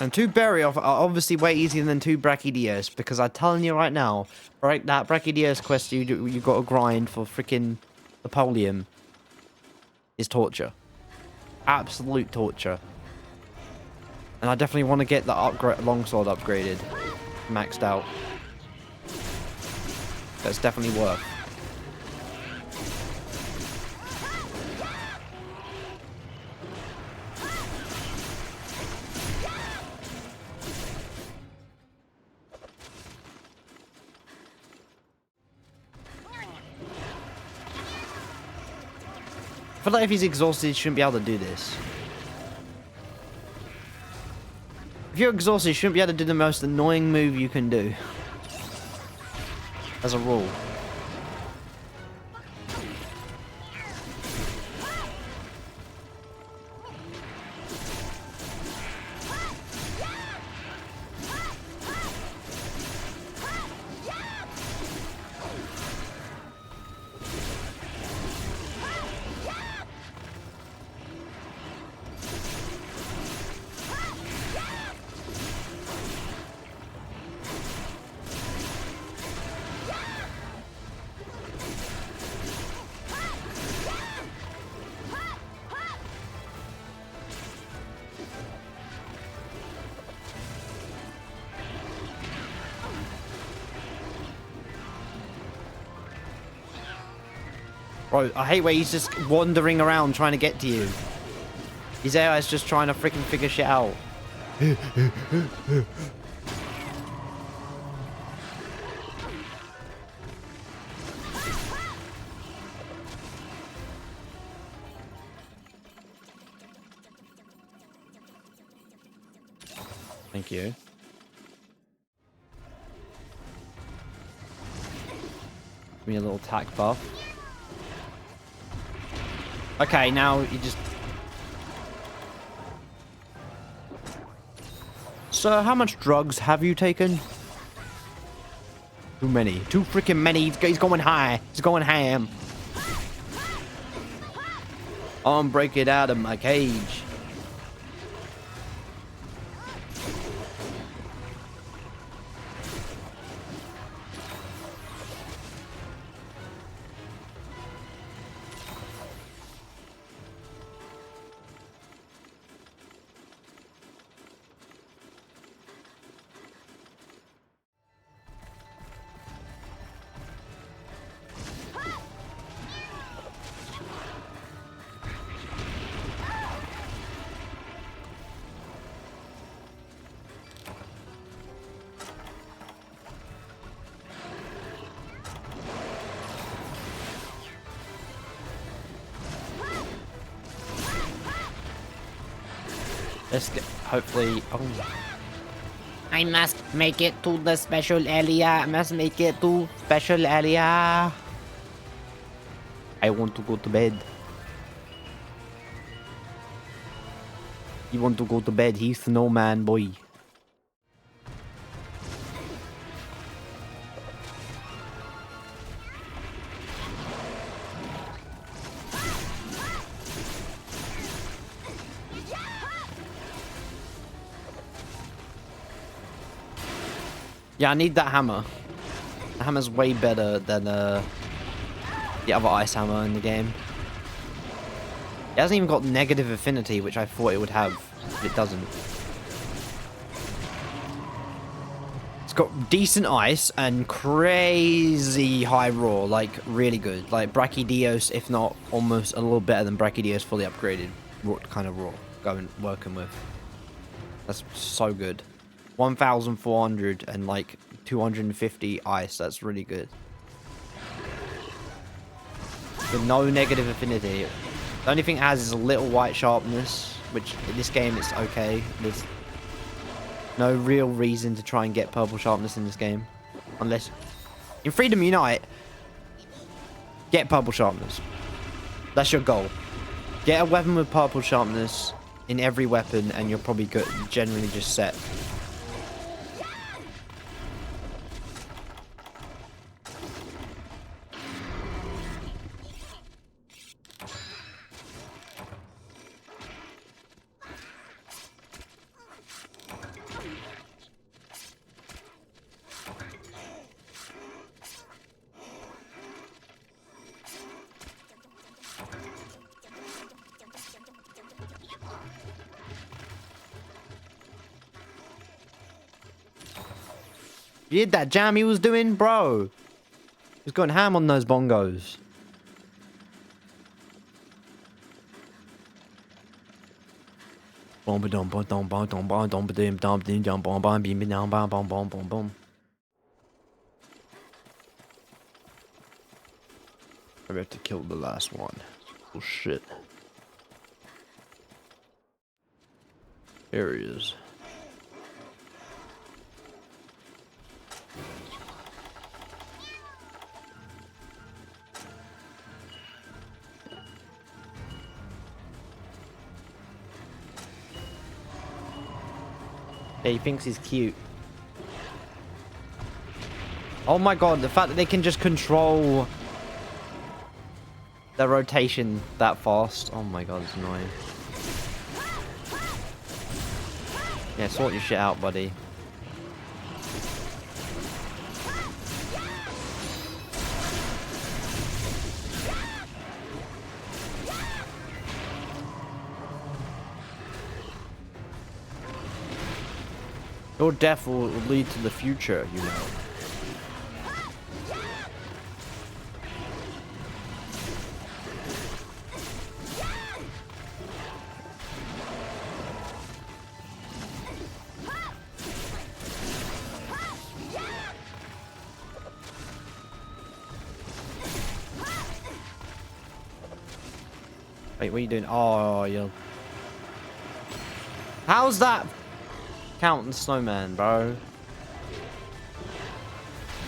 And 2 Berry are obviously way easier than 2 Brachydios, because I'm telling you right now, right, that Brachydios quest you got to grind for freaking Napoleon is torture. Absolute torture. And I definitely want to get the longsword upgraded, maxed out. That's definitely worth. I feel like if he's exhausted, he shouldn't be able to do this. If you're exhausted, you shouldn't be able to do the most annoying move you can do. As a rule. Bro, I hate where he's just wandering around trying to get to you. His AI is just trying to freaking figure shit out. Thank you. Give me a little attack buff. Okay, now you just... Sir, how much drugs have you taken? Too many. Too freaking many. He's going high. He's going ham. I'm breaking out of my cage. Let's get, hopefully... Oh. I must make it to the special area. I must make it to special area. I want to go to bed. You want to go to bed? He's snowman boy. Yeah, I need that hammer. The hammer's way better than the other ice hammer in the game. It hasn't even got negative affinity, which I thought it would have, but it doesn't. It's got decent ice and crazy high raw, like really good. Like Brachydios, if not almost a little better than Brachydios fully upgraded. Raw, kind of raw, working with. That's so good. 1,400 and like 250 ice. That's really good. With no negative affinity. The only thing it has is a little white sharpness, which in this game it's okay. There's no real reason to try and get purple sharpness in this game. Unless... In Freedom Unite, get purple sharpness. That's your goal. Get a weapon with purple sharpness in every weapon and you're probably good, generally just set. You heard that jam he was doing, bro? He was going ham on those bongos. Maybe I have to kill the last one. Oh shit. Here he is. Yeah, he thinks he's cute. Oh my god, the fact that they can just control the rotation that fast. Oh my god, it's annoying. Yeah, sort your shit out, buddy. Your death will lead to the future, you know. Wait, what are you doing? Oh, you're... How's that counting snowman, bro?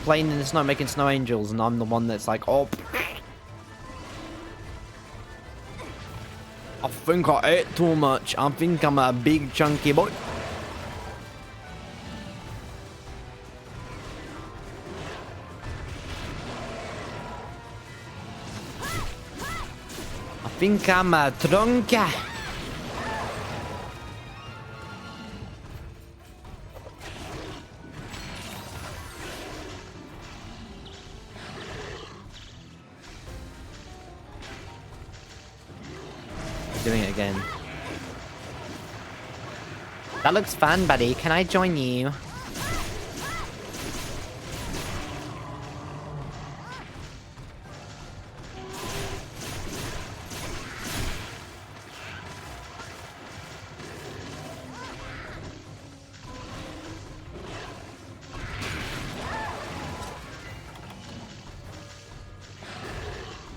Playing in the snow, making snow angels, and I'm the one that's like, oh... I think I ate too much. I think I'm a big chunky boy. I think I'm a trunka. Doing it again. That looks fun, buddy. Can I join you?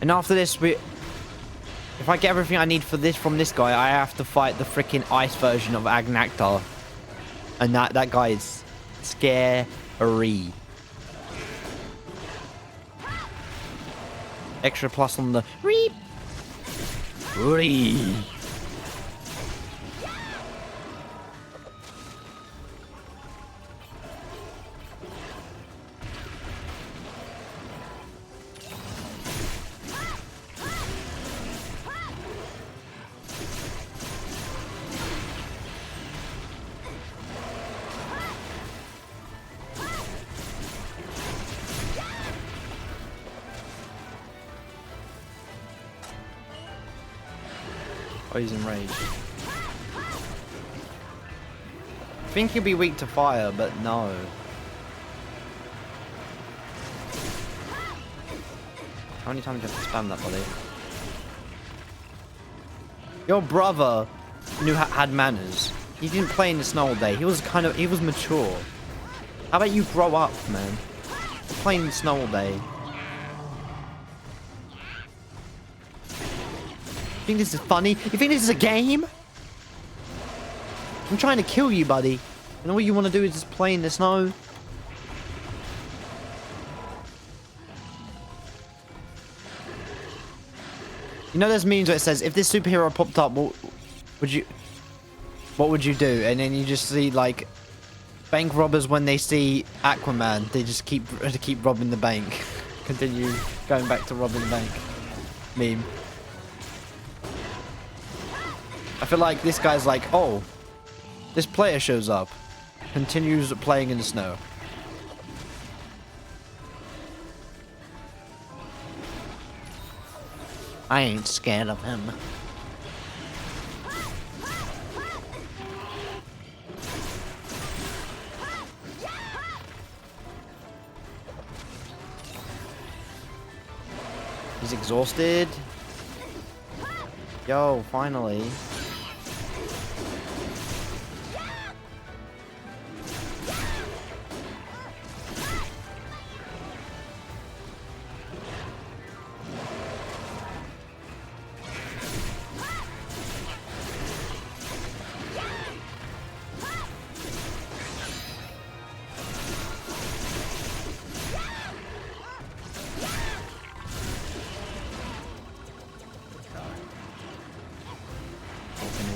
And after this, if I get everything I need for this from this guy, I have to fight the freaking ice version of Agnactar. And that guy is scary. Extra plus on the reap. Oh, he's enraged. I think he'll be weak to fire, but no. How many times do you have to spam that, buddy? Your brother had manners. He didn't play in the snow all day. He was mature. How about you grow up, man? You're playing in the snow all day. You think this is funny? You think this is a game? I'm trying to kill you, buddy. And all you want to do is just play in the snow. You know there's memes where it says, if this superhero popped up, what would you do? And then you just see, like, bank robbers when they see Aquaman, they just keep robbing the bank. Continue going back to robbing the bank. Meme. I feel like this guy's like, oh, this player shows up, continues playing in the snow. I ain't scared of him. He's exhausted. Yo, finally.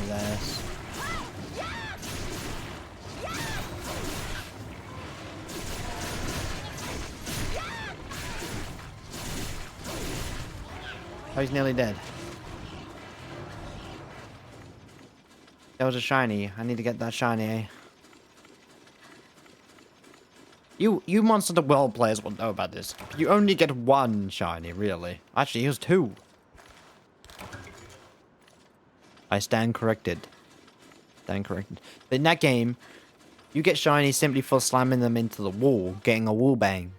This. Oh, he's nearly dead. That was a shiny. I need to get that shiny, eh? You Monster the World players will know about this. You only get one shiny, really. Actually, here's two. I stand corrected. Stand corrected. In that game, you get shiny simply for slamming them into the wall, getting a wall bang.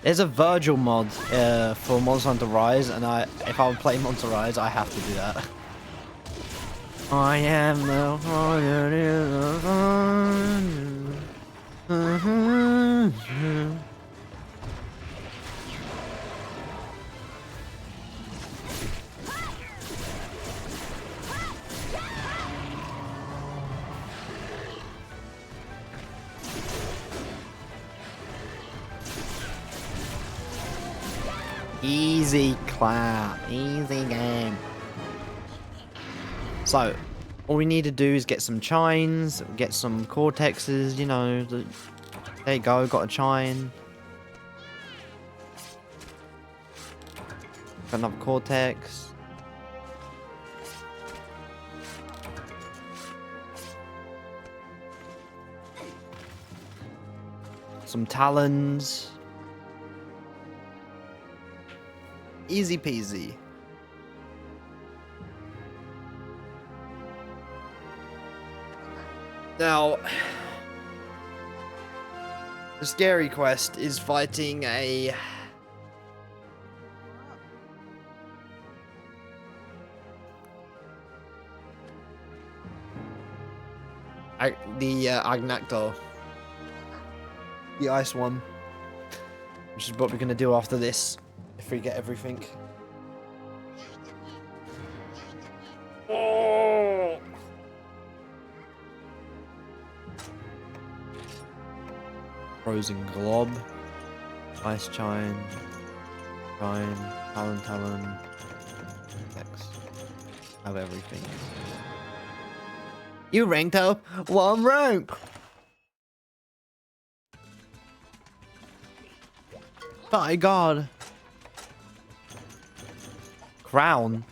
There's a Virgil mod for Monster Hunter Rise, and if I would play Monster Rise, I have to do that. I am the Easy clap. Easy game. So, all we need to do is get some chines, get some cortexes, you know. There you go, got a chine. Got another cortex. Some talons. Easy peasy. Now, the scary quest is fighting a... Agnactor. The ice one. Which is what we're gonna do after this. If we get everything. Oh! Frozen Glob. Ice Chine. Chine. Talon. X. Have everything. You ranked up 1 rank! My god. Crown.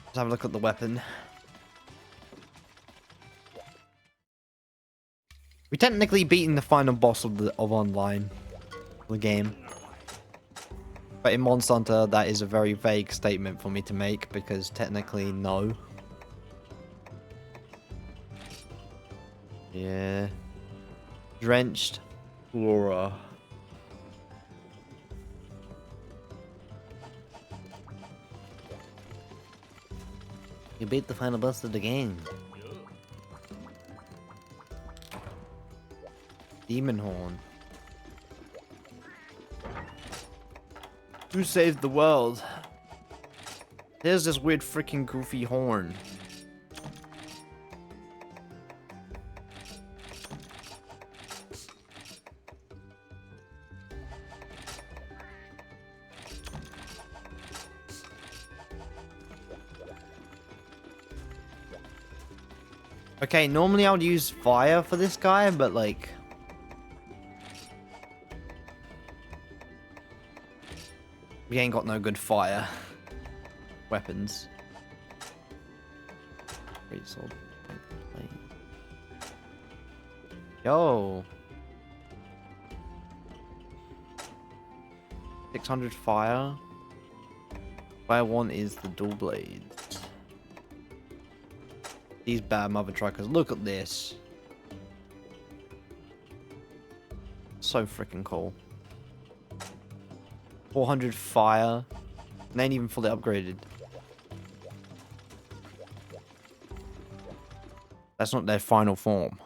Let's have a look at the weapon. We technically beaten the final boss of online, the game. But in Monster Hunter, that is a very vague statement for me to make, because technically, no. Yeah. Drenched Flora. You beat the final boss of the game. Demon Horn. Who saved the world? There's this weird freaking goofy horn. Okay, normally I would use fire for this guy, but like... we ain't got no good fire weapons. Great sword. Yo. 600 fire. What I want is the dual blades. These bad mother truckers. Look at this. So freaking cool. 400 fire. And they ain't even fully upgraded. That's not their final form.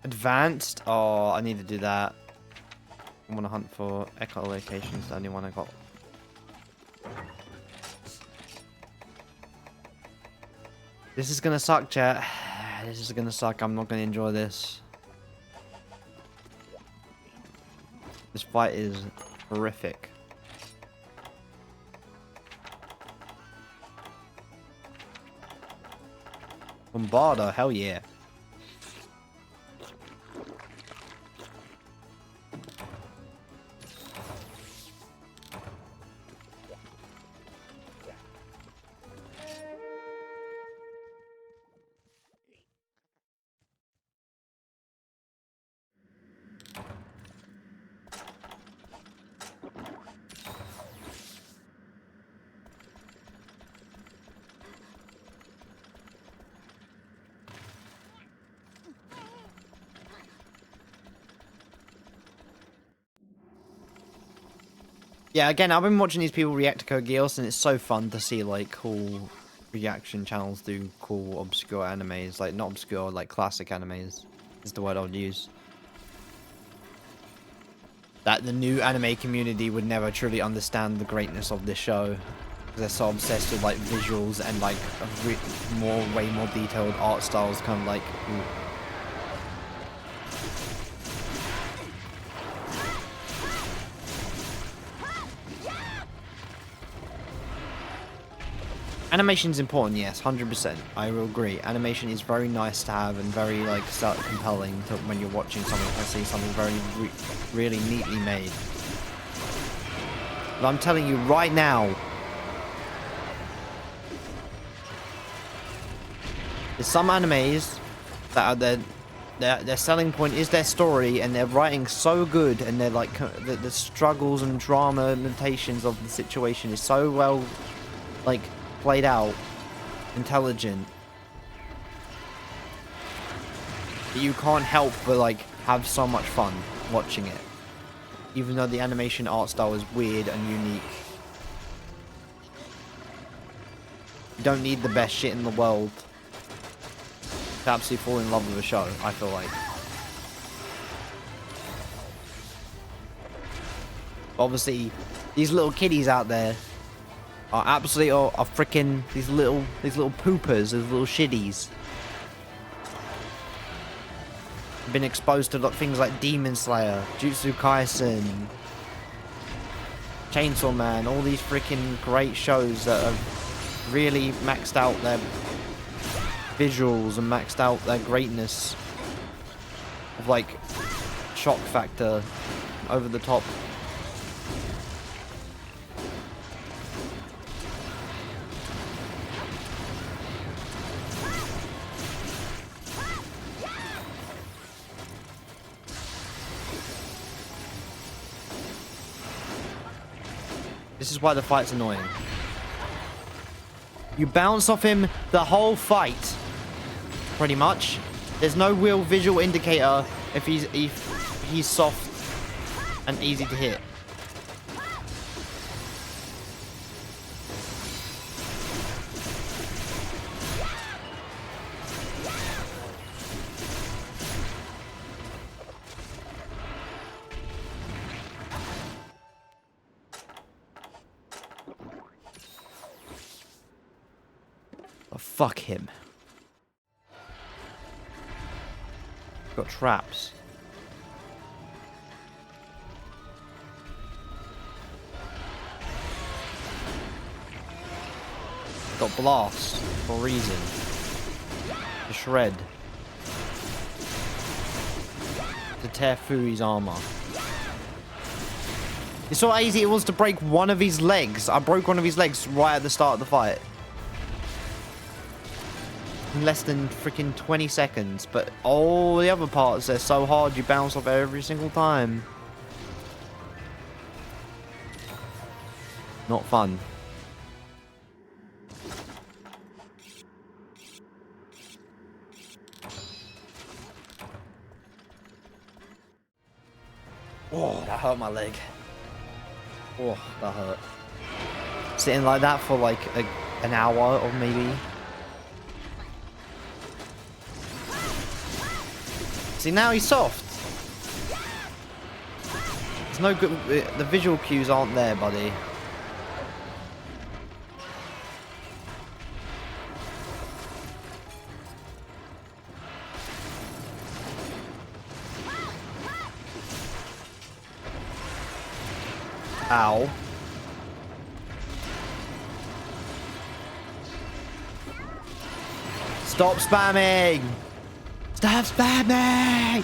Advanced? Oh, I need to do that. I want to hunt for echolocations. The only one I got. This is gonna suck, chat. This is gonna suck. I'm not gonna enjoy this. This fight is horrific. Bombarder, hell yeah. Yeah, again, I've been watching these people react to Code Geass, and it's so fun to see, like, cool reaction channels do cool, obscure animes. Like, not obscure, like, classic animes is the word I would use. That the new anime community would never truly understand the greatness of this show. Because they're so obsessed with, like, visuals and, like, way more detailed art styles, kind of like... Ooh. Animation's important, yes, 100%. I will agree. Animation is very nice to have and very, like, compelling to, when you're watching something and see something very, really neatly made. But I'm telling you right now, there's some animes that are their selling point is their story, and they're writing so good, and they're like the struggles and drama limitations of the situation is so well, like, played out, intelligent, that you can't help but, like, have so much fun watching it, even though the animation art style is weird and unique. You don't need the best shit in the world to absolutely fall in love with a show, I feel like. Obviously, these little kiddies out there are absolutely are freaking these little poopers, these little shitties. Been exposed to things like Demon Slayer, Jujutsu Kaisen, Chainsaw Man, all these freaking great shows that have really maxed out their visuals and maxed out their greatness of, like, shock factor, over the top. This is why the fight's annoying. You bounce off him the whole fight, pretty much. There's no real visual indicator if he's soft and easy to hit. Fuck him. Got traps. Got blast for a reason. To shred. To tear through his armor. You saw how easy it was to break one of his legs. I broke one of his legs right at the start of the fight. In less than freaking 20 seconds. But all the other parts, they're so hard you bounce off every single time. Not fun. Oh, that hurt my leg. Oh, that hurt. Sitting like that for like an hour or maybe. See, now he's soft. There's no good. The visual cues aren't there, buddy. Ow. Stop spamming! Stop spamming!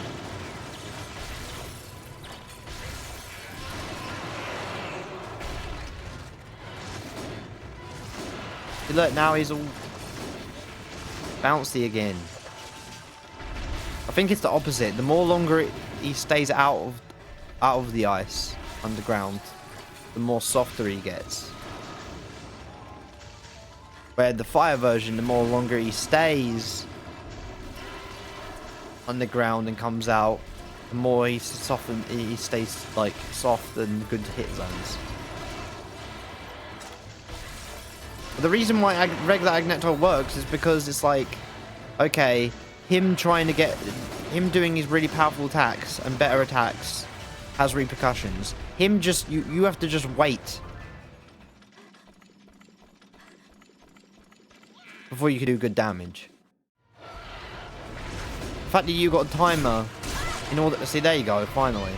Look, now he's all bouncy again. I think it's the opposite. The more longer he stays out of the ice underground, the more softer he gets. Where the fire version, the more longer he stays underground and comes out, the more he stays like soft and good hit zones. But the reason why regular Agnetol works is because it's like, okay, him doing his really powerful attacks and better attacks has repercussions. Him just, you have to just wait before you can do good damage. The fact that you got a timer in order to see, there you go, finally.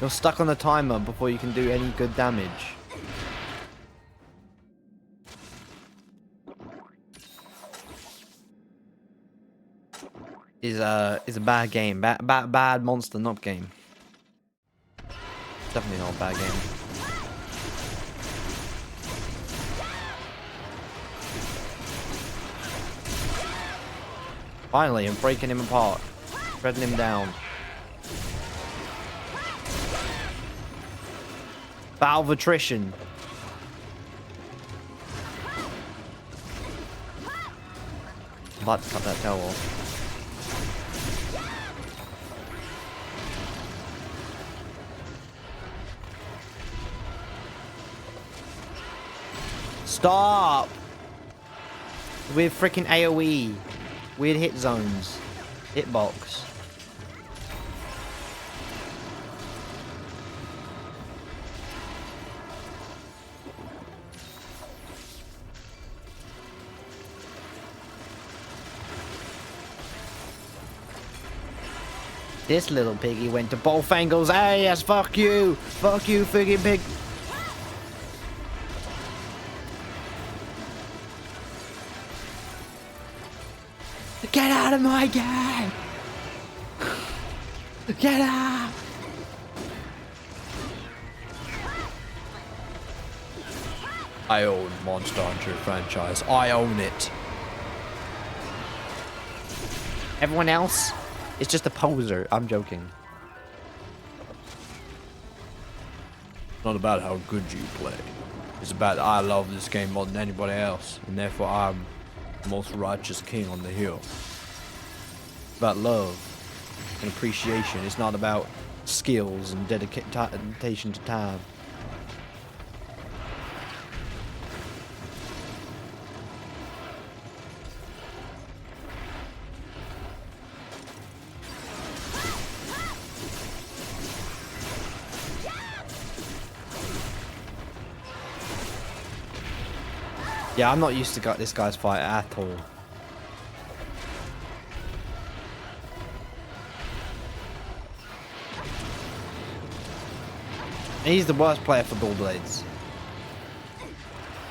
You're stuck on the timer before you can do any good damage. Is a bad game. Bad monster, not game. Definitely not a bad game. Finally, I'm breaking him apart. Shredding him down. Valve attrition. I'm about to cut that tail off. Stop! With freaking AoE. Weird hit zones. Hitbox. This little piggy went to both angles. Hey, yes, fuck you! Fuck you, friggin' pig! Get out of my game! Get out! I own Monster Hunter franchise. I own it. Everyone else is just a poser. I'm joking. It's not about how good you play. It's about I love this game more than anybody else, and therefore I'm the most righteous king on the hill. It's about love and appreciation. It's not about skills and dedication to time. Yeah, I'm not used to this guy's fight at all. He's the worst player for dual blades.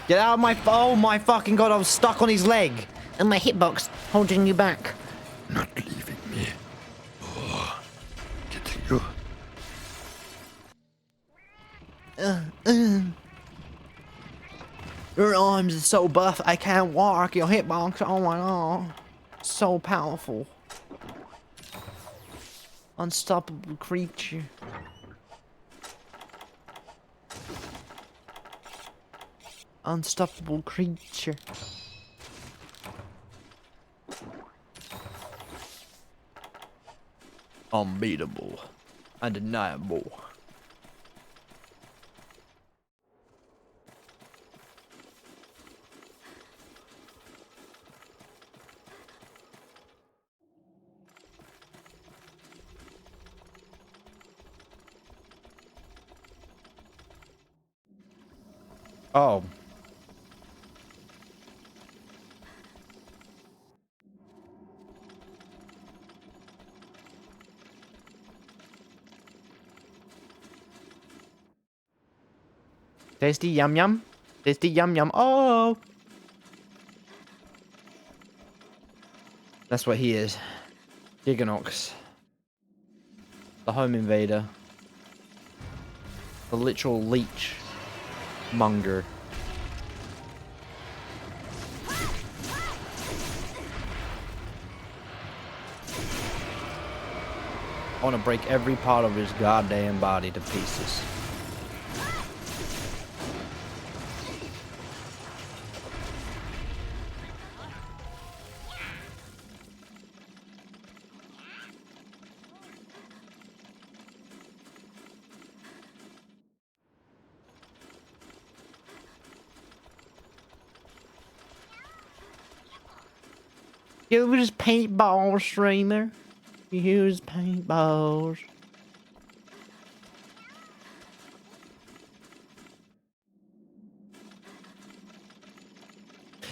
Get out of my... Oh my fucking god, I was stuck on his leg. And my hitbox holding you back. Not leaving me. Oh, getting you. Your arms are so buff, I can't walk. Your hitbox, oh my god. So powerful. Unstoppable creature. Unstoppable creature. Unbeatable. Undeniable. Oh. Tasty yum yum. Tasty yum yum. Oh. That's what he is. Giganox. The home invader. The literal leech monger. I want to break every part of his goddamn body to pieces. Use paintball, streamer. Use paintballs.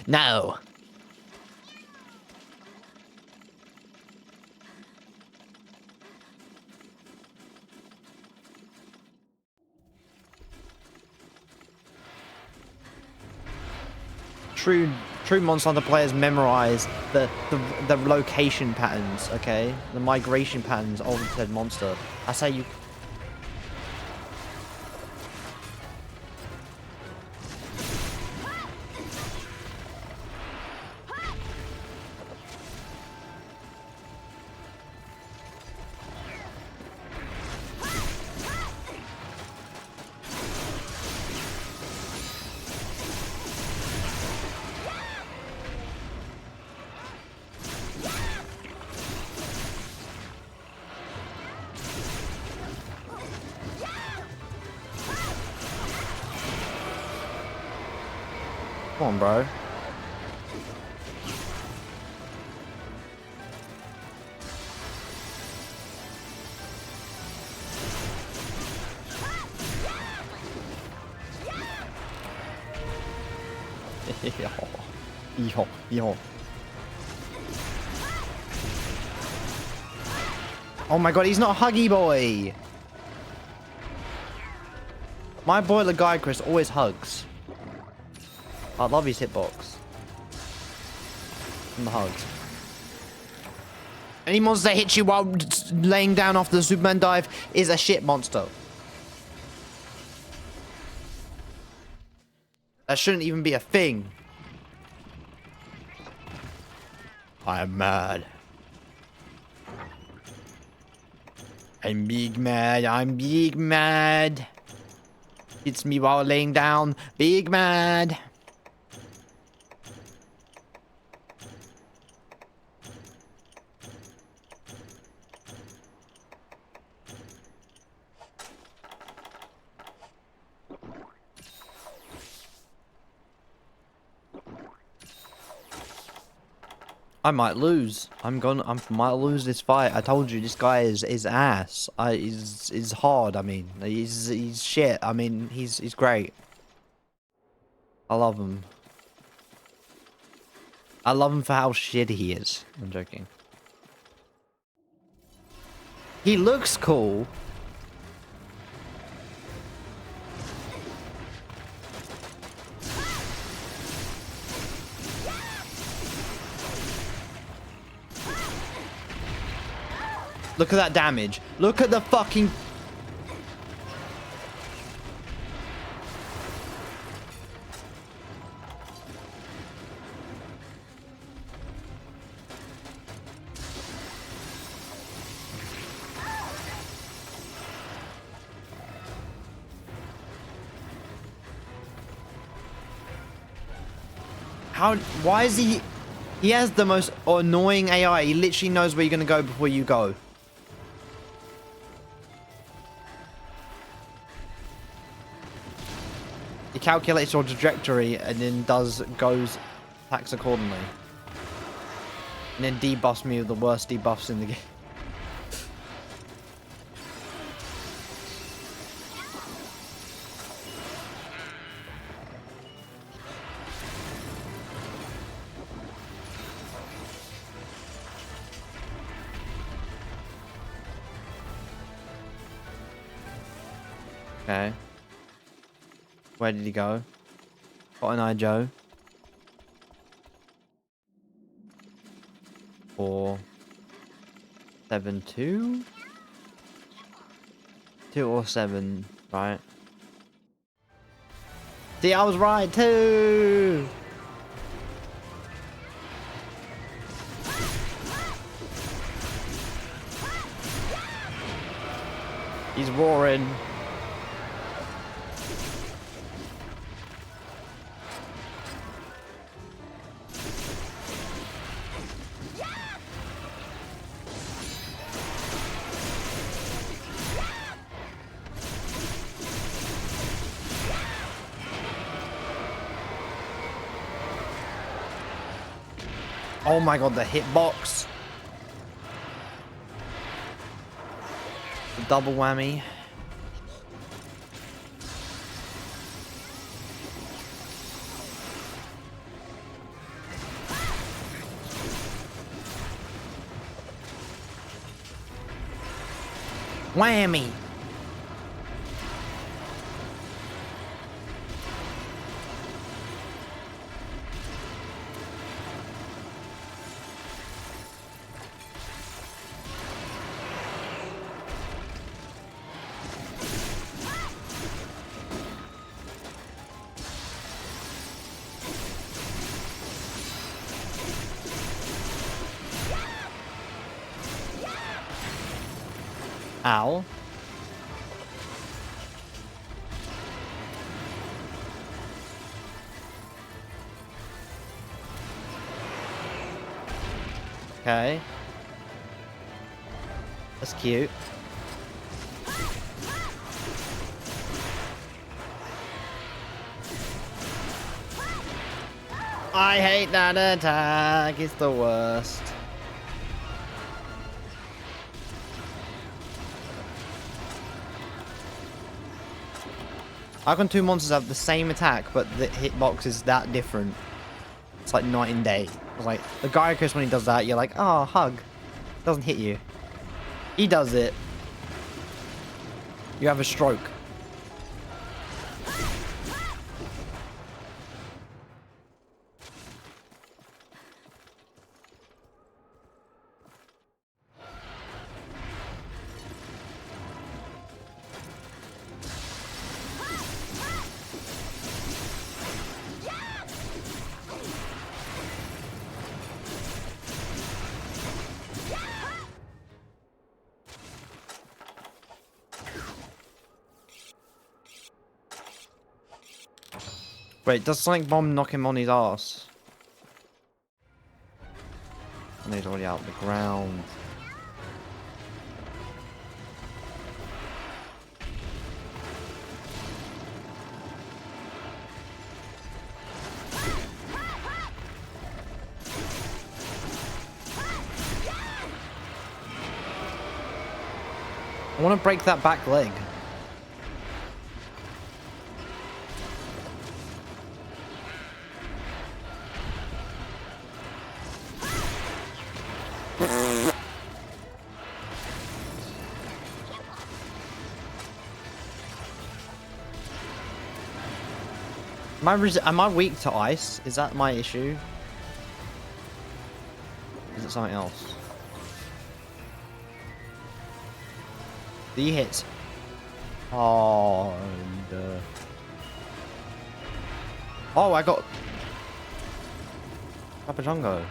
No. True Monster Hunter players memorize the location patterns, okay? The migration patterns of said monster. That's how you... Come on, bro. Yo. Oh my god, he's not a huggy boy. My boy Chris always hugs. I love his hitbox. And the hugs. Any monster that hits you while laying down after the Superman dive is a shit monster. That shouldn't even be a thing. I'm mad. I'm big mad. I'm big mad. Hits me while laying down. Big mad. I might lose. I might lose this fight. I told you this guy is ass. Is hard. I mean, he's shit. I mean, he's great. I love him. I love him for how shitty he is. I'm joking. He looks cool. Look at that damage. Look at the fucking... How... Why is he... He has the most annoying AI. He literally knows where you're going to go before you go. He calculates your trajectory and then attacks accordingly. And then debuffs me with the worst debuffs in the game. Okay. Where did he go? Cotton Eye Joe. 472? 2 or 7, right? See, I was right too! He's roaring. Oh my god, the hitbox. The double whammy. Whammy. Ow. Okay. That's cute. I hate that attack. It's the worst. How can two monsters have the same attack, but the hitbox is that different? It's like night and day. It's like, the Gyarados, when he does that, you're like, oh, hug. Doesn't hit you. He does it. You have a stroke. Wait, does Sonic Bomb knock him on his ass? And he's already out of the ground. I want to break that back leg. Am I weak to ice? Is that my issue? Is it something else? The hits hard. Oh, I got Papa Jongo.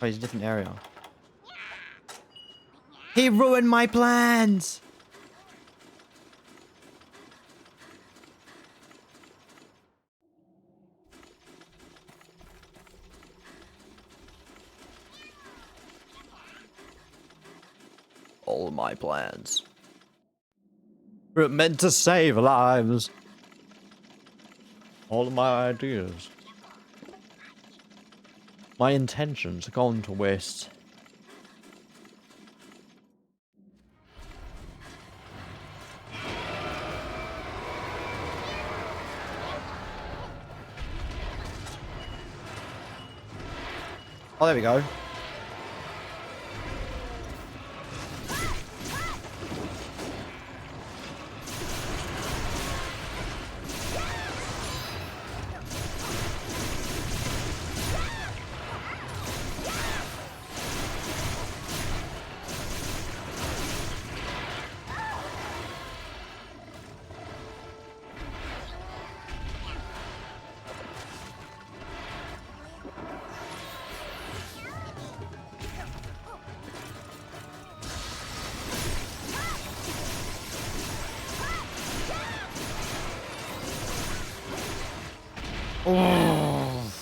Oh, he's a different area. He ruined my plans! All my plans. We're meant to save lives. All of my ideas. My intentions are gone to waste. Oh, there we go. Oh.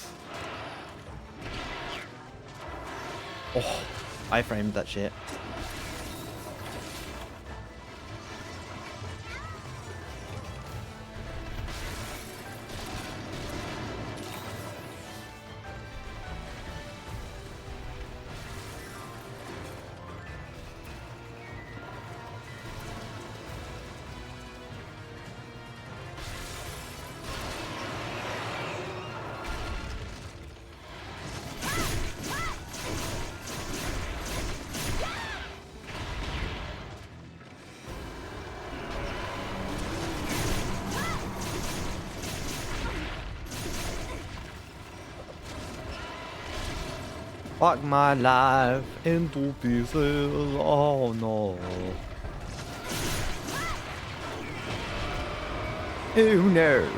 Oh, I framed that shit. Fuck my life into pieces. Oh no. Oh no.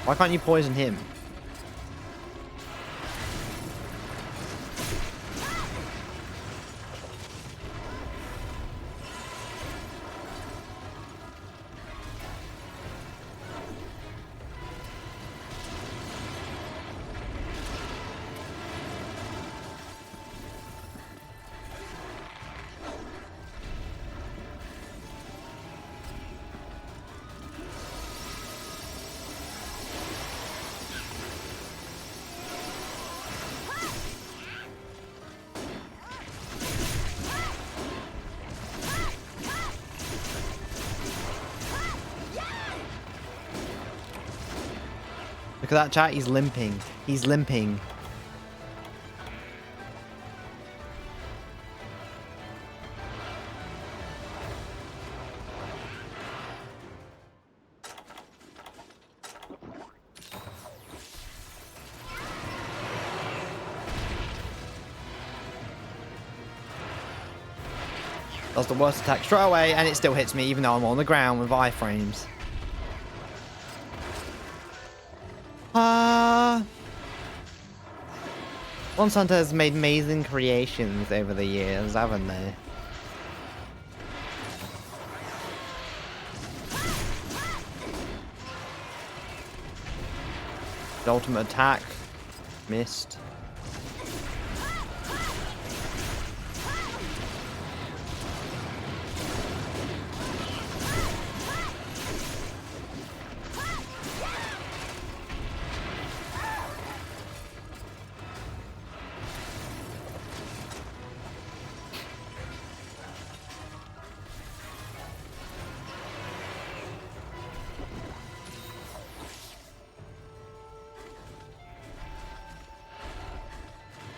Why can't you poison him? Look at that chat, he's limping. He's limping. That's the worst attack straight away, and it still hits me even though I'm on the ground with iframes. Monster Hunter has made amazing creations over the years, haven't they? The ultimate attack. Missed.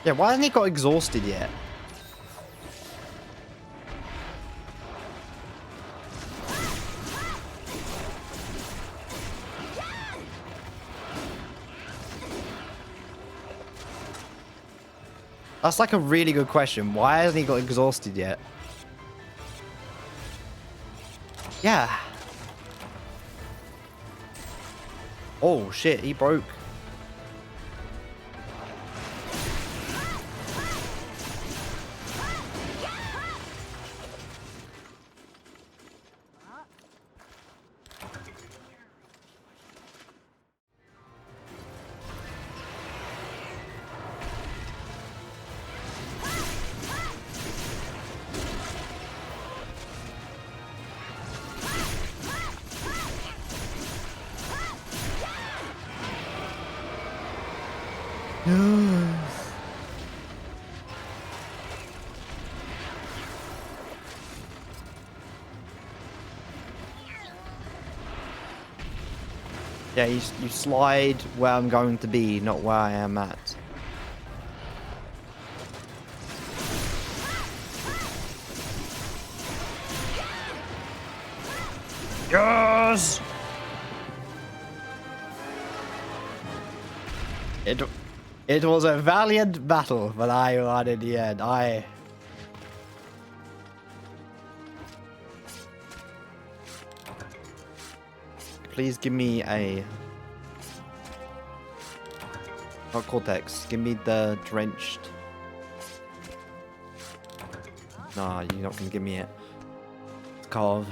Yeah, why hasn't he got exhausted yet? That's like a really good question. Why hasn't he got exhausted yet? Yeah. Oh shit, he broke. Yeah, you slide where I'm going to be, not where I am at. Yes! It was a valiant battle, but I won in the end. Please give me a... Not Cortex. Give me the drenched... Nah, you're not gonna give me it. It's carve.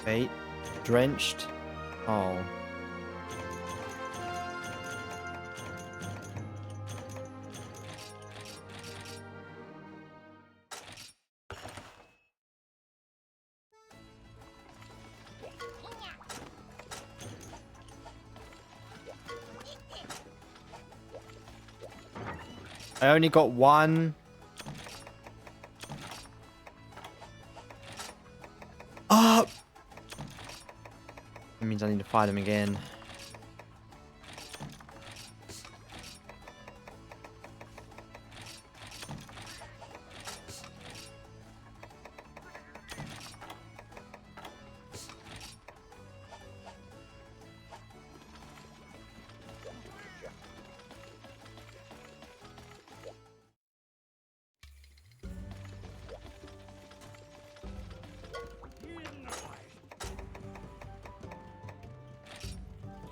Okay, drenched. Oh. I only got one. Ah! That means I need to fight him again.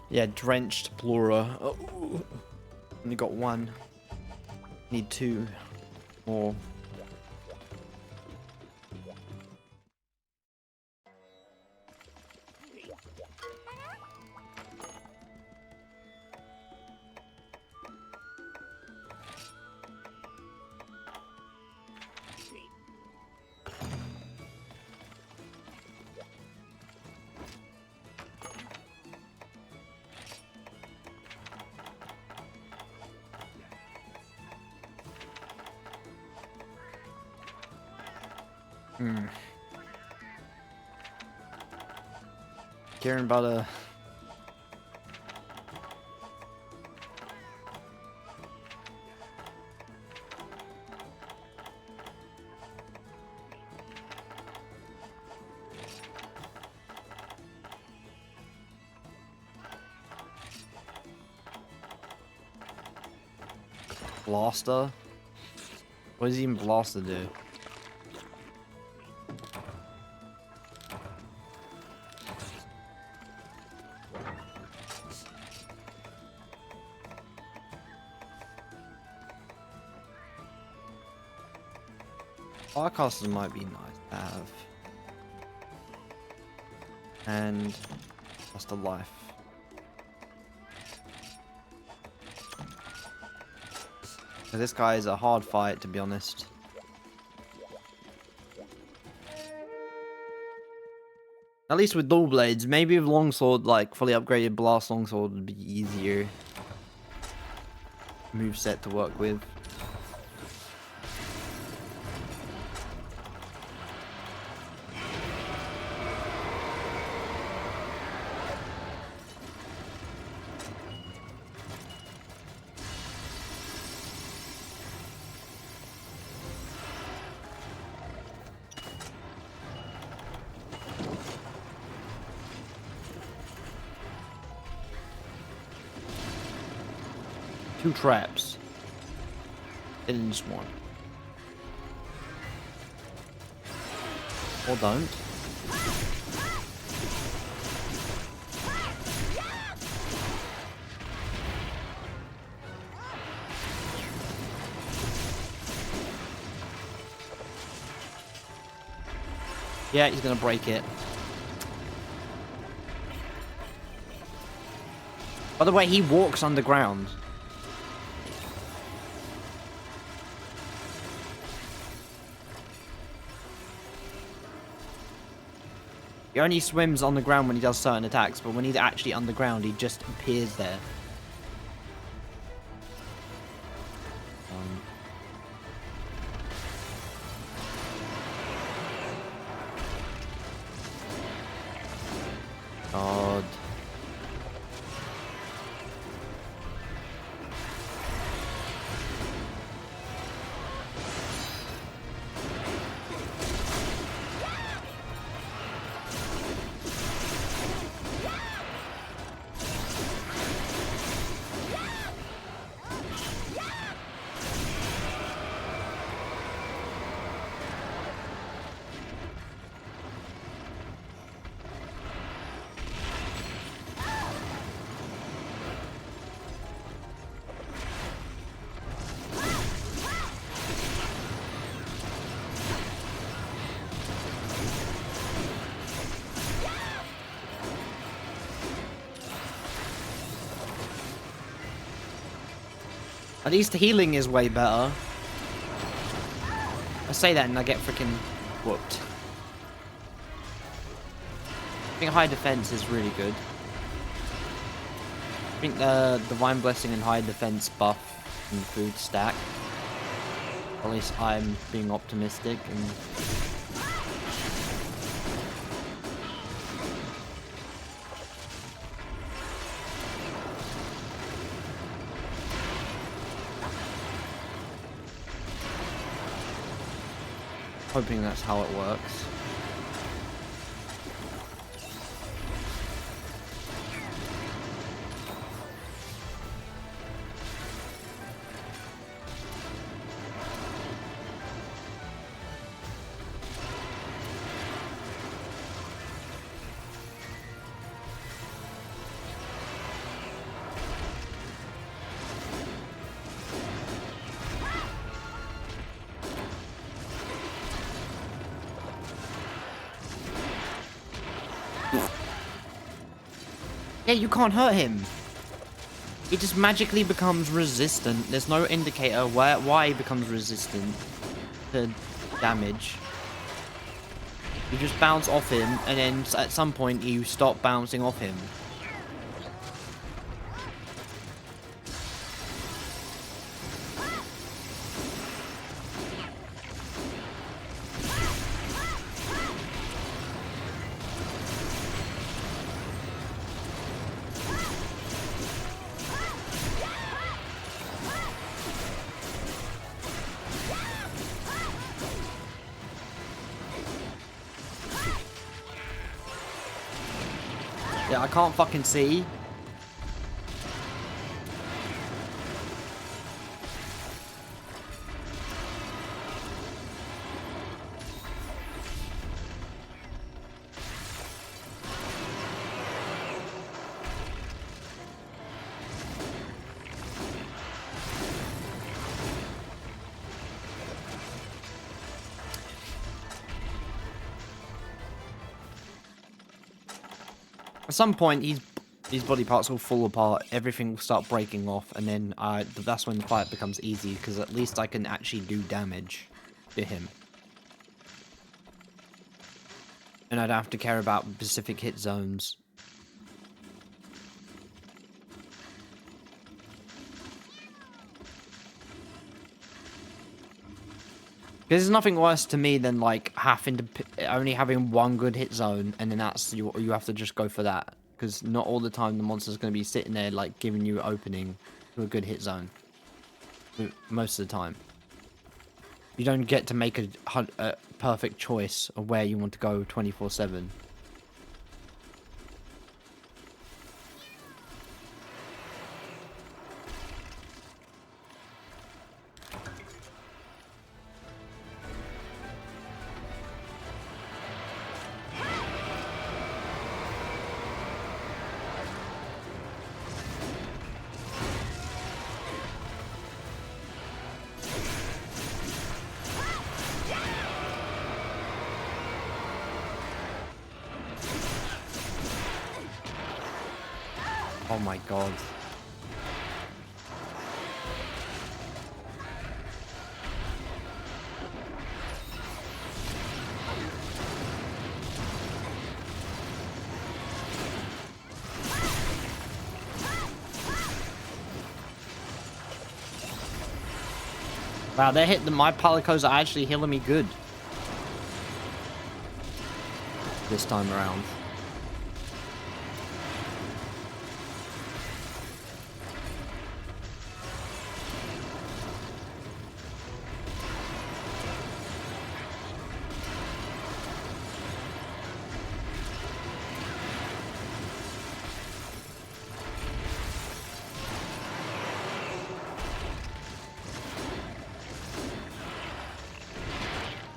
Yeah, drenched Plura. Oh, only got one. Need two more. Caring about a... Blaster? What does even Blaster do? Firecastles might be nice to have. And lost a life. So this guy is a hard fight, to be honest. At least with dual blades, maybe with longsword, like fully upgraded blast longsword would be easier moveset to work with. Two traps. In just one. Or don't. Yeah, he's gonna break it. By the way, he walks underground. He only swims on the ground when he does certain attacks, but when he's actually underground, he just appears there. God. At least the healing is way better. I say that and I get freaking whooped. I think high defense is really good. I think the Divine Blessing and high defense buff and food stack. At least I'm being optimistic and hoping that's how it works. Yeah, you can't hurt him. He just magically becomes resistant. There's no indicator why he becomes resistant to damage. You just bounce off him, and then at some point you stop bouncing off him. Yeah, I can't fucking see. At some point, his body parts will fall apart, everything will start breaking off, and then that's when the fight becomes easy, because at least I can actually do damage to him. And I don't have to care about specific hit zones. There's nothing worse to me than like having to only having one good hit zone, and then that's you have to just go for that, because not all the time the monster's going to be sitting there like giving you opening to a good hit zone. Most of the time, you don't get to make a perfect choice of where you want to go 24/7. Oh my god. Wow, they're hitting my Palicos are actually healing me good this time around.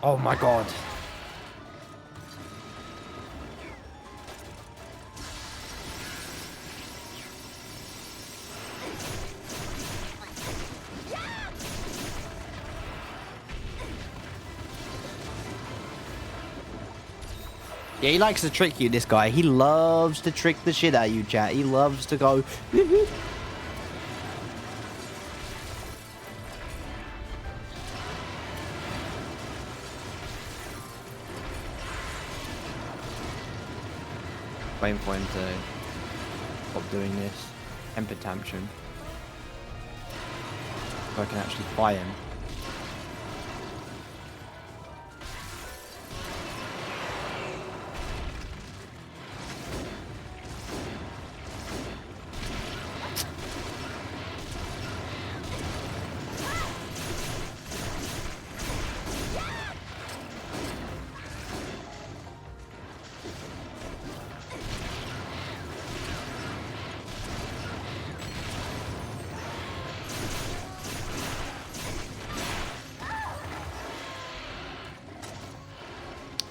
Oh my god. Yeah, he likes to trick you, this guy. He loves to trick the shit out of you, chat. He loves to go... Waiting for him to stop doing this. Temper tantrum. So I can actually fight him.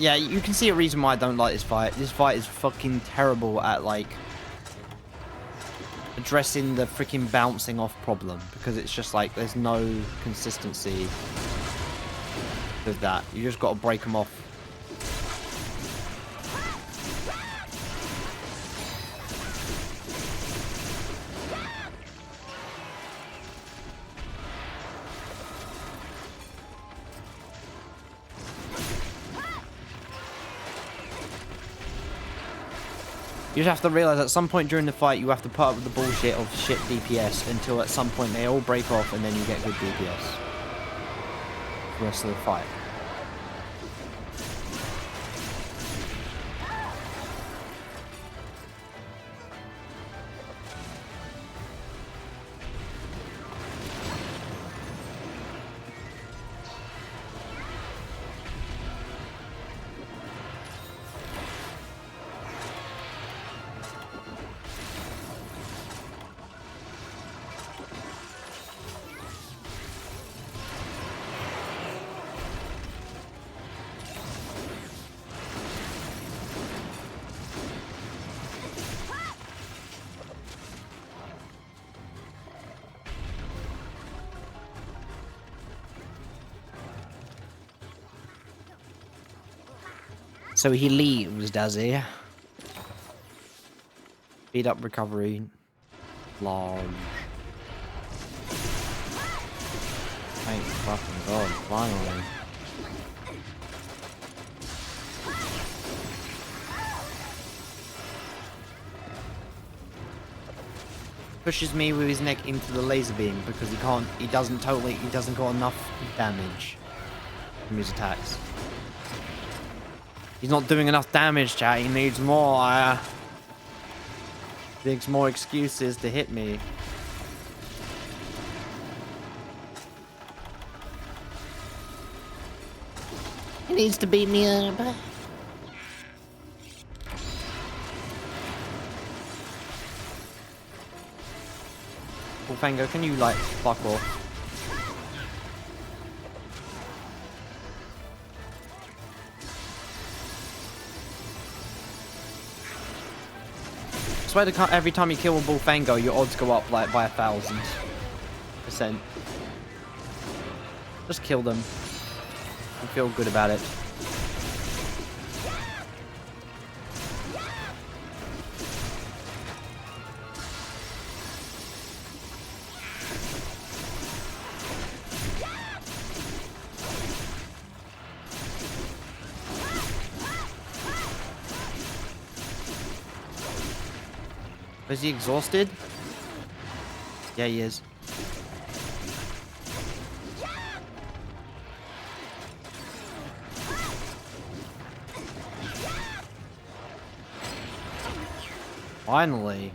Yeah, you can see a reason why I don't like this fight. This fight is fucking terrible at, like, addressing the freaking bouncing off problem. Because it's just like, there's no consistency with that. You just gotta break them off. You just have to realize at some point during the fight you have to put up with the bullshit of shit DPS until at some point they all break off and then you get good DPS. The rest of the fight. So he leaves, does he? Speed up recovery. Large. Thank fucking god, finally. Pushes me with his neck into the laser beam because he doesn't got enough damage from his attacks. He's not doing enough damage, chat. He needs more. Needs more excuses to hit me. He needs to beat me up. Fango, can you like fuck off? I swear to God, every time you kill a Bullfango, your odds go up like by 1,000%. Just kill them. I feel good about it. Is he exhausted? Yeah, he is. Finally.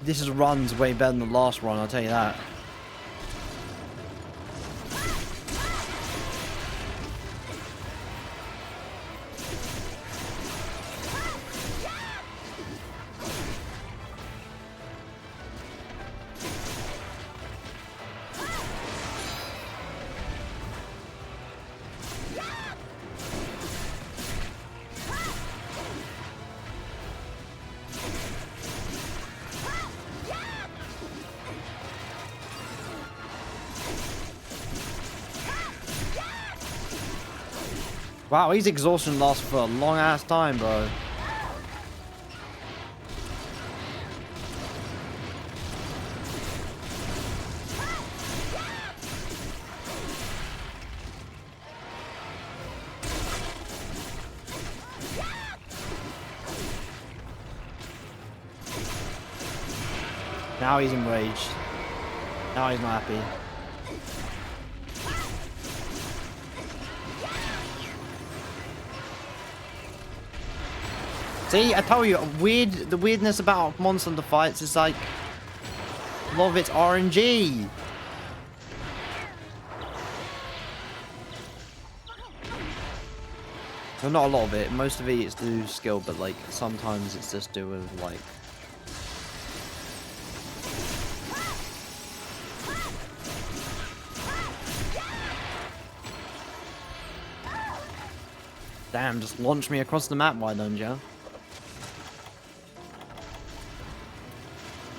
This run's way better than the last run, I'll tell you that. Wow, his exhaustion lasts for a long ass time, bro. Now he's enraged. Now he's not happy. See, I told you, the weirdness about Monster Hunter fights is like, a lot of it's RNG. Well, not a lot of it. Most of it is to do with skill, but like, sometimes it's just do with like... Damn, just launch me across the map, why don't you?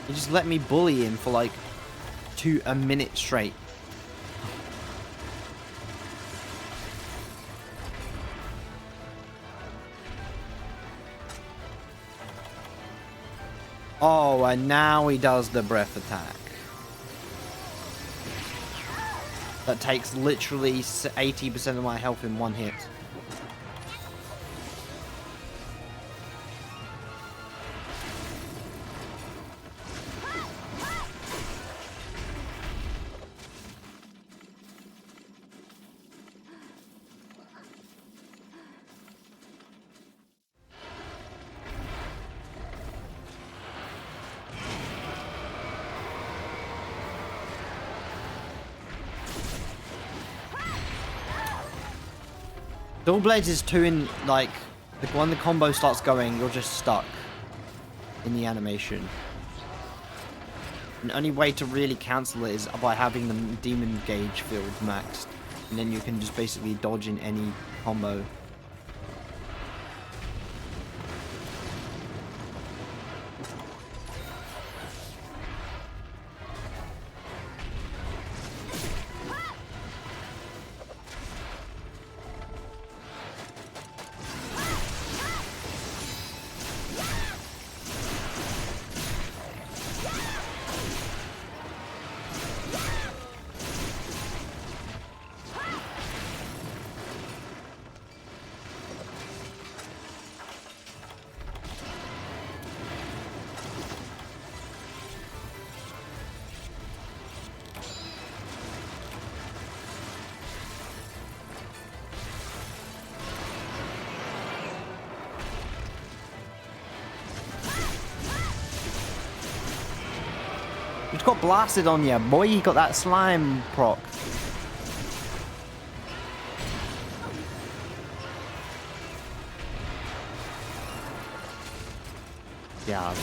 You just let me bully him for like a minute straight. Oh, and now he does the breath attack. That takes literally 80% of my health in one hit. Dual Blades is too in, like, when the combo starts going, you're just stuck in the animation. And the only way to really cancel it is by having the demon gauge field maxed. And then you can just basically dodge in any combo. You just got blasted on you, boy. You got that slime proc. Yeah.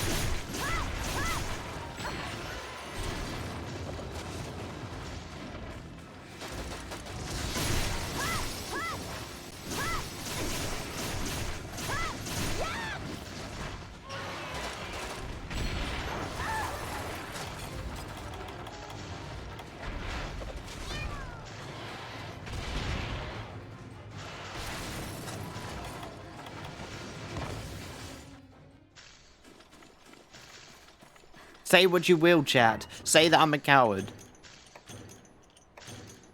Say what you will, chat. Say that I'm a coward.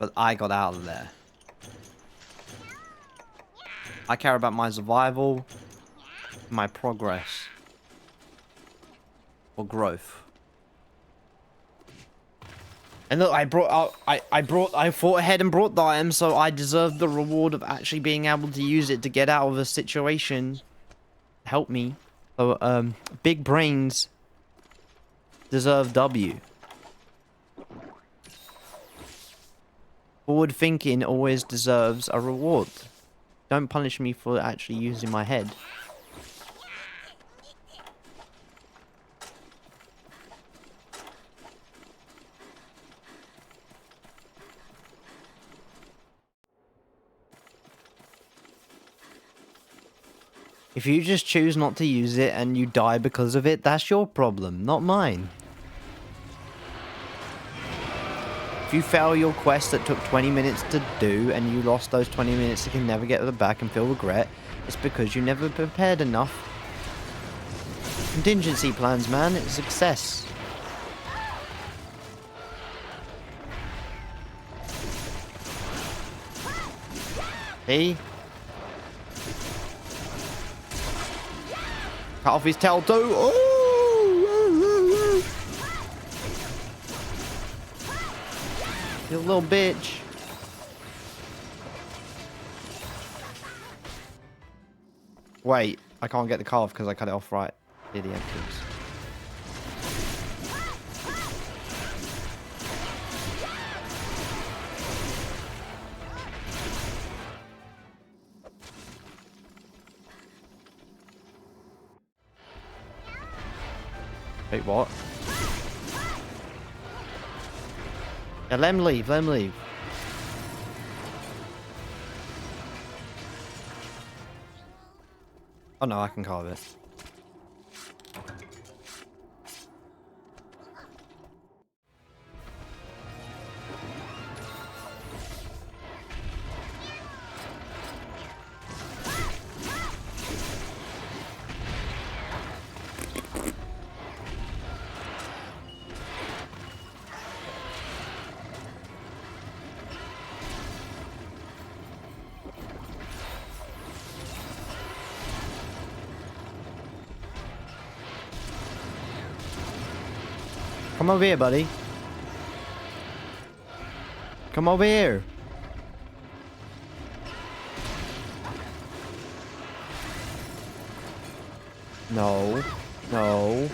But I got out of there. I care about my survival, my progress, or growth. And look, I fought ahead and brought the item, so I deserve the reward of actually being able to use it to get out of a situation. Help me. So, big brains deserve W. Forward thinking always deserves a reward. Don't punish me for actually using my head. If you just choose not to use it and you die because of it, that's your problem, not mine. If you fail your quest that took 20 minutes to do and you lost those 20 minutes and can never get them back and feel regret, it's because you never prepared enough. Contingency plans, man, it's success. See? Cut off his tail too. Oh! You little bitch. Wait, I can't get the car off because I cut it off right near the entrance. Wait, what? Yeah, let him leave, let him leave. Oh no, I can carve it. Come over here, buddy. Come over here. No. No.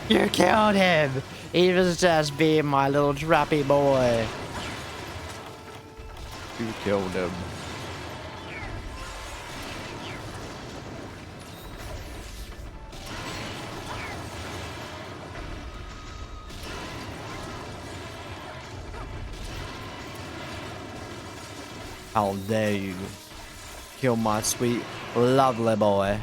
You killed him! He was just being my little trappy boy. You killed him. How dare you kill my sweet, lovely boy.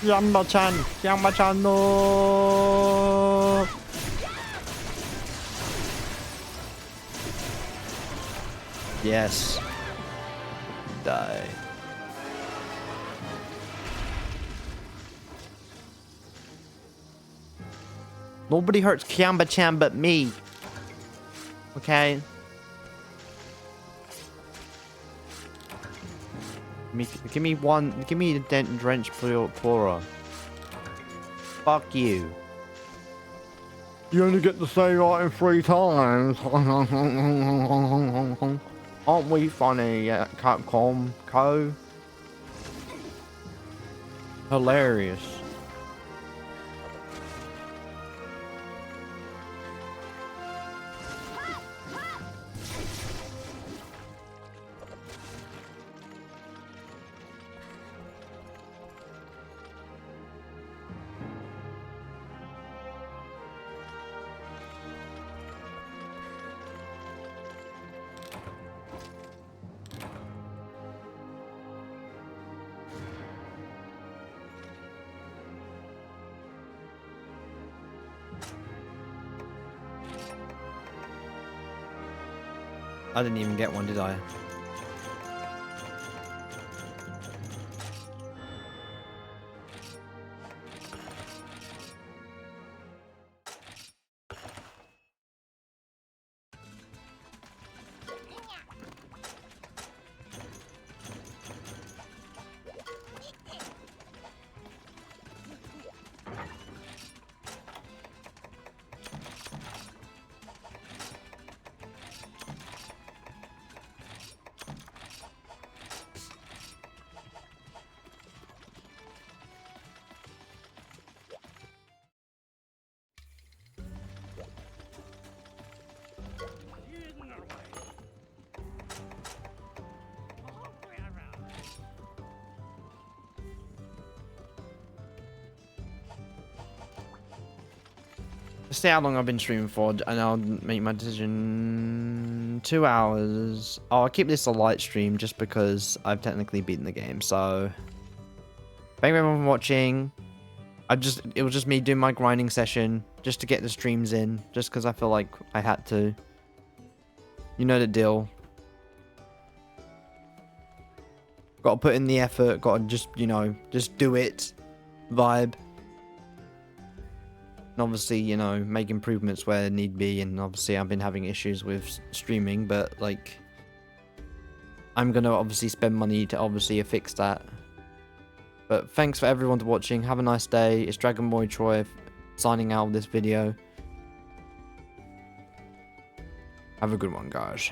Yamba-chan! Yamba-chan, no! Yes. Die. Nobody hurts Kyamba-chan but me. Okay? Give me the dent and drench flora. Fuck you. You only get to say item 3 times. Aren't we funny at Capcom Co? Hilarious. I didn't even get one, did I? See how long I've been streaming for, and I'll make my decision. 2 hours. Oh, I'll keep this a light stream just because I've technically beaten the game. So, thank you everyone for watching. It was just me doing my grinding session just to get the streams in, just because I feel like I had to. You know the deal. Got to put in the effort. Got to just, you know, just do it. Vibe. And obviously, you know, make improvements where need be. And obviously, I've been having issues with streaming, but like, I'm gonna obviously spend money to obviously fix that. But thanks for everyone for watching. Have a nice day. It's Dragon Boy Troy signing out of this video. Have a good one, guys.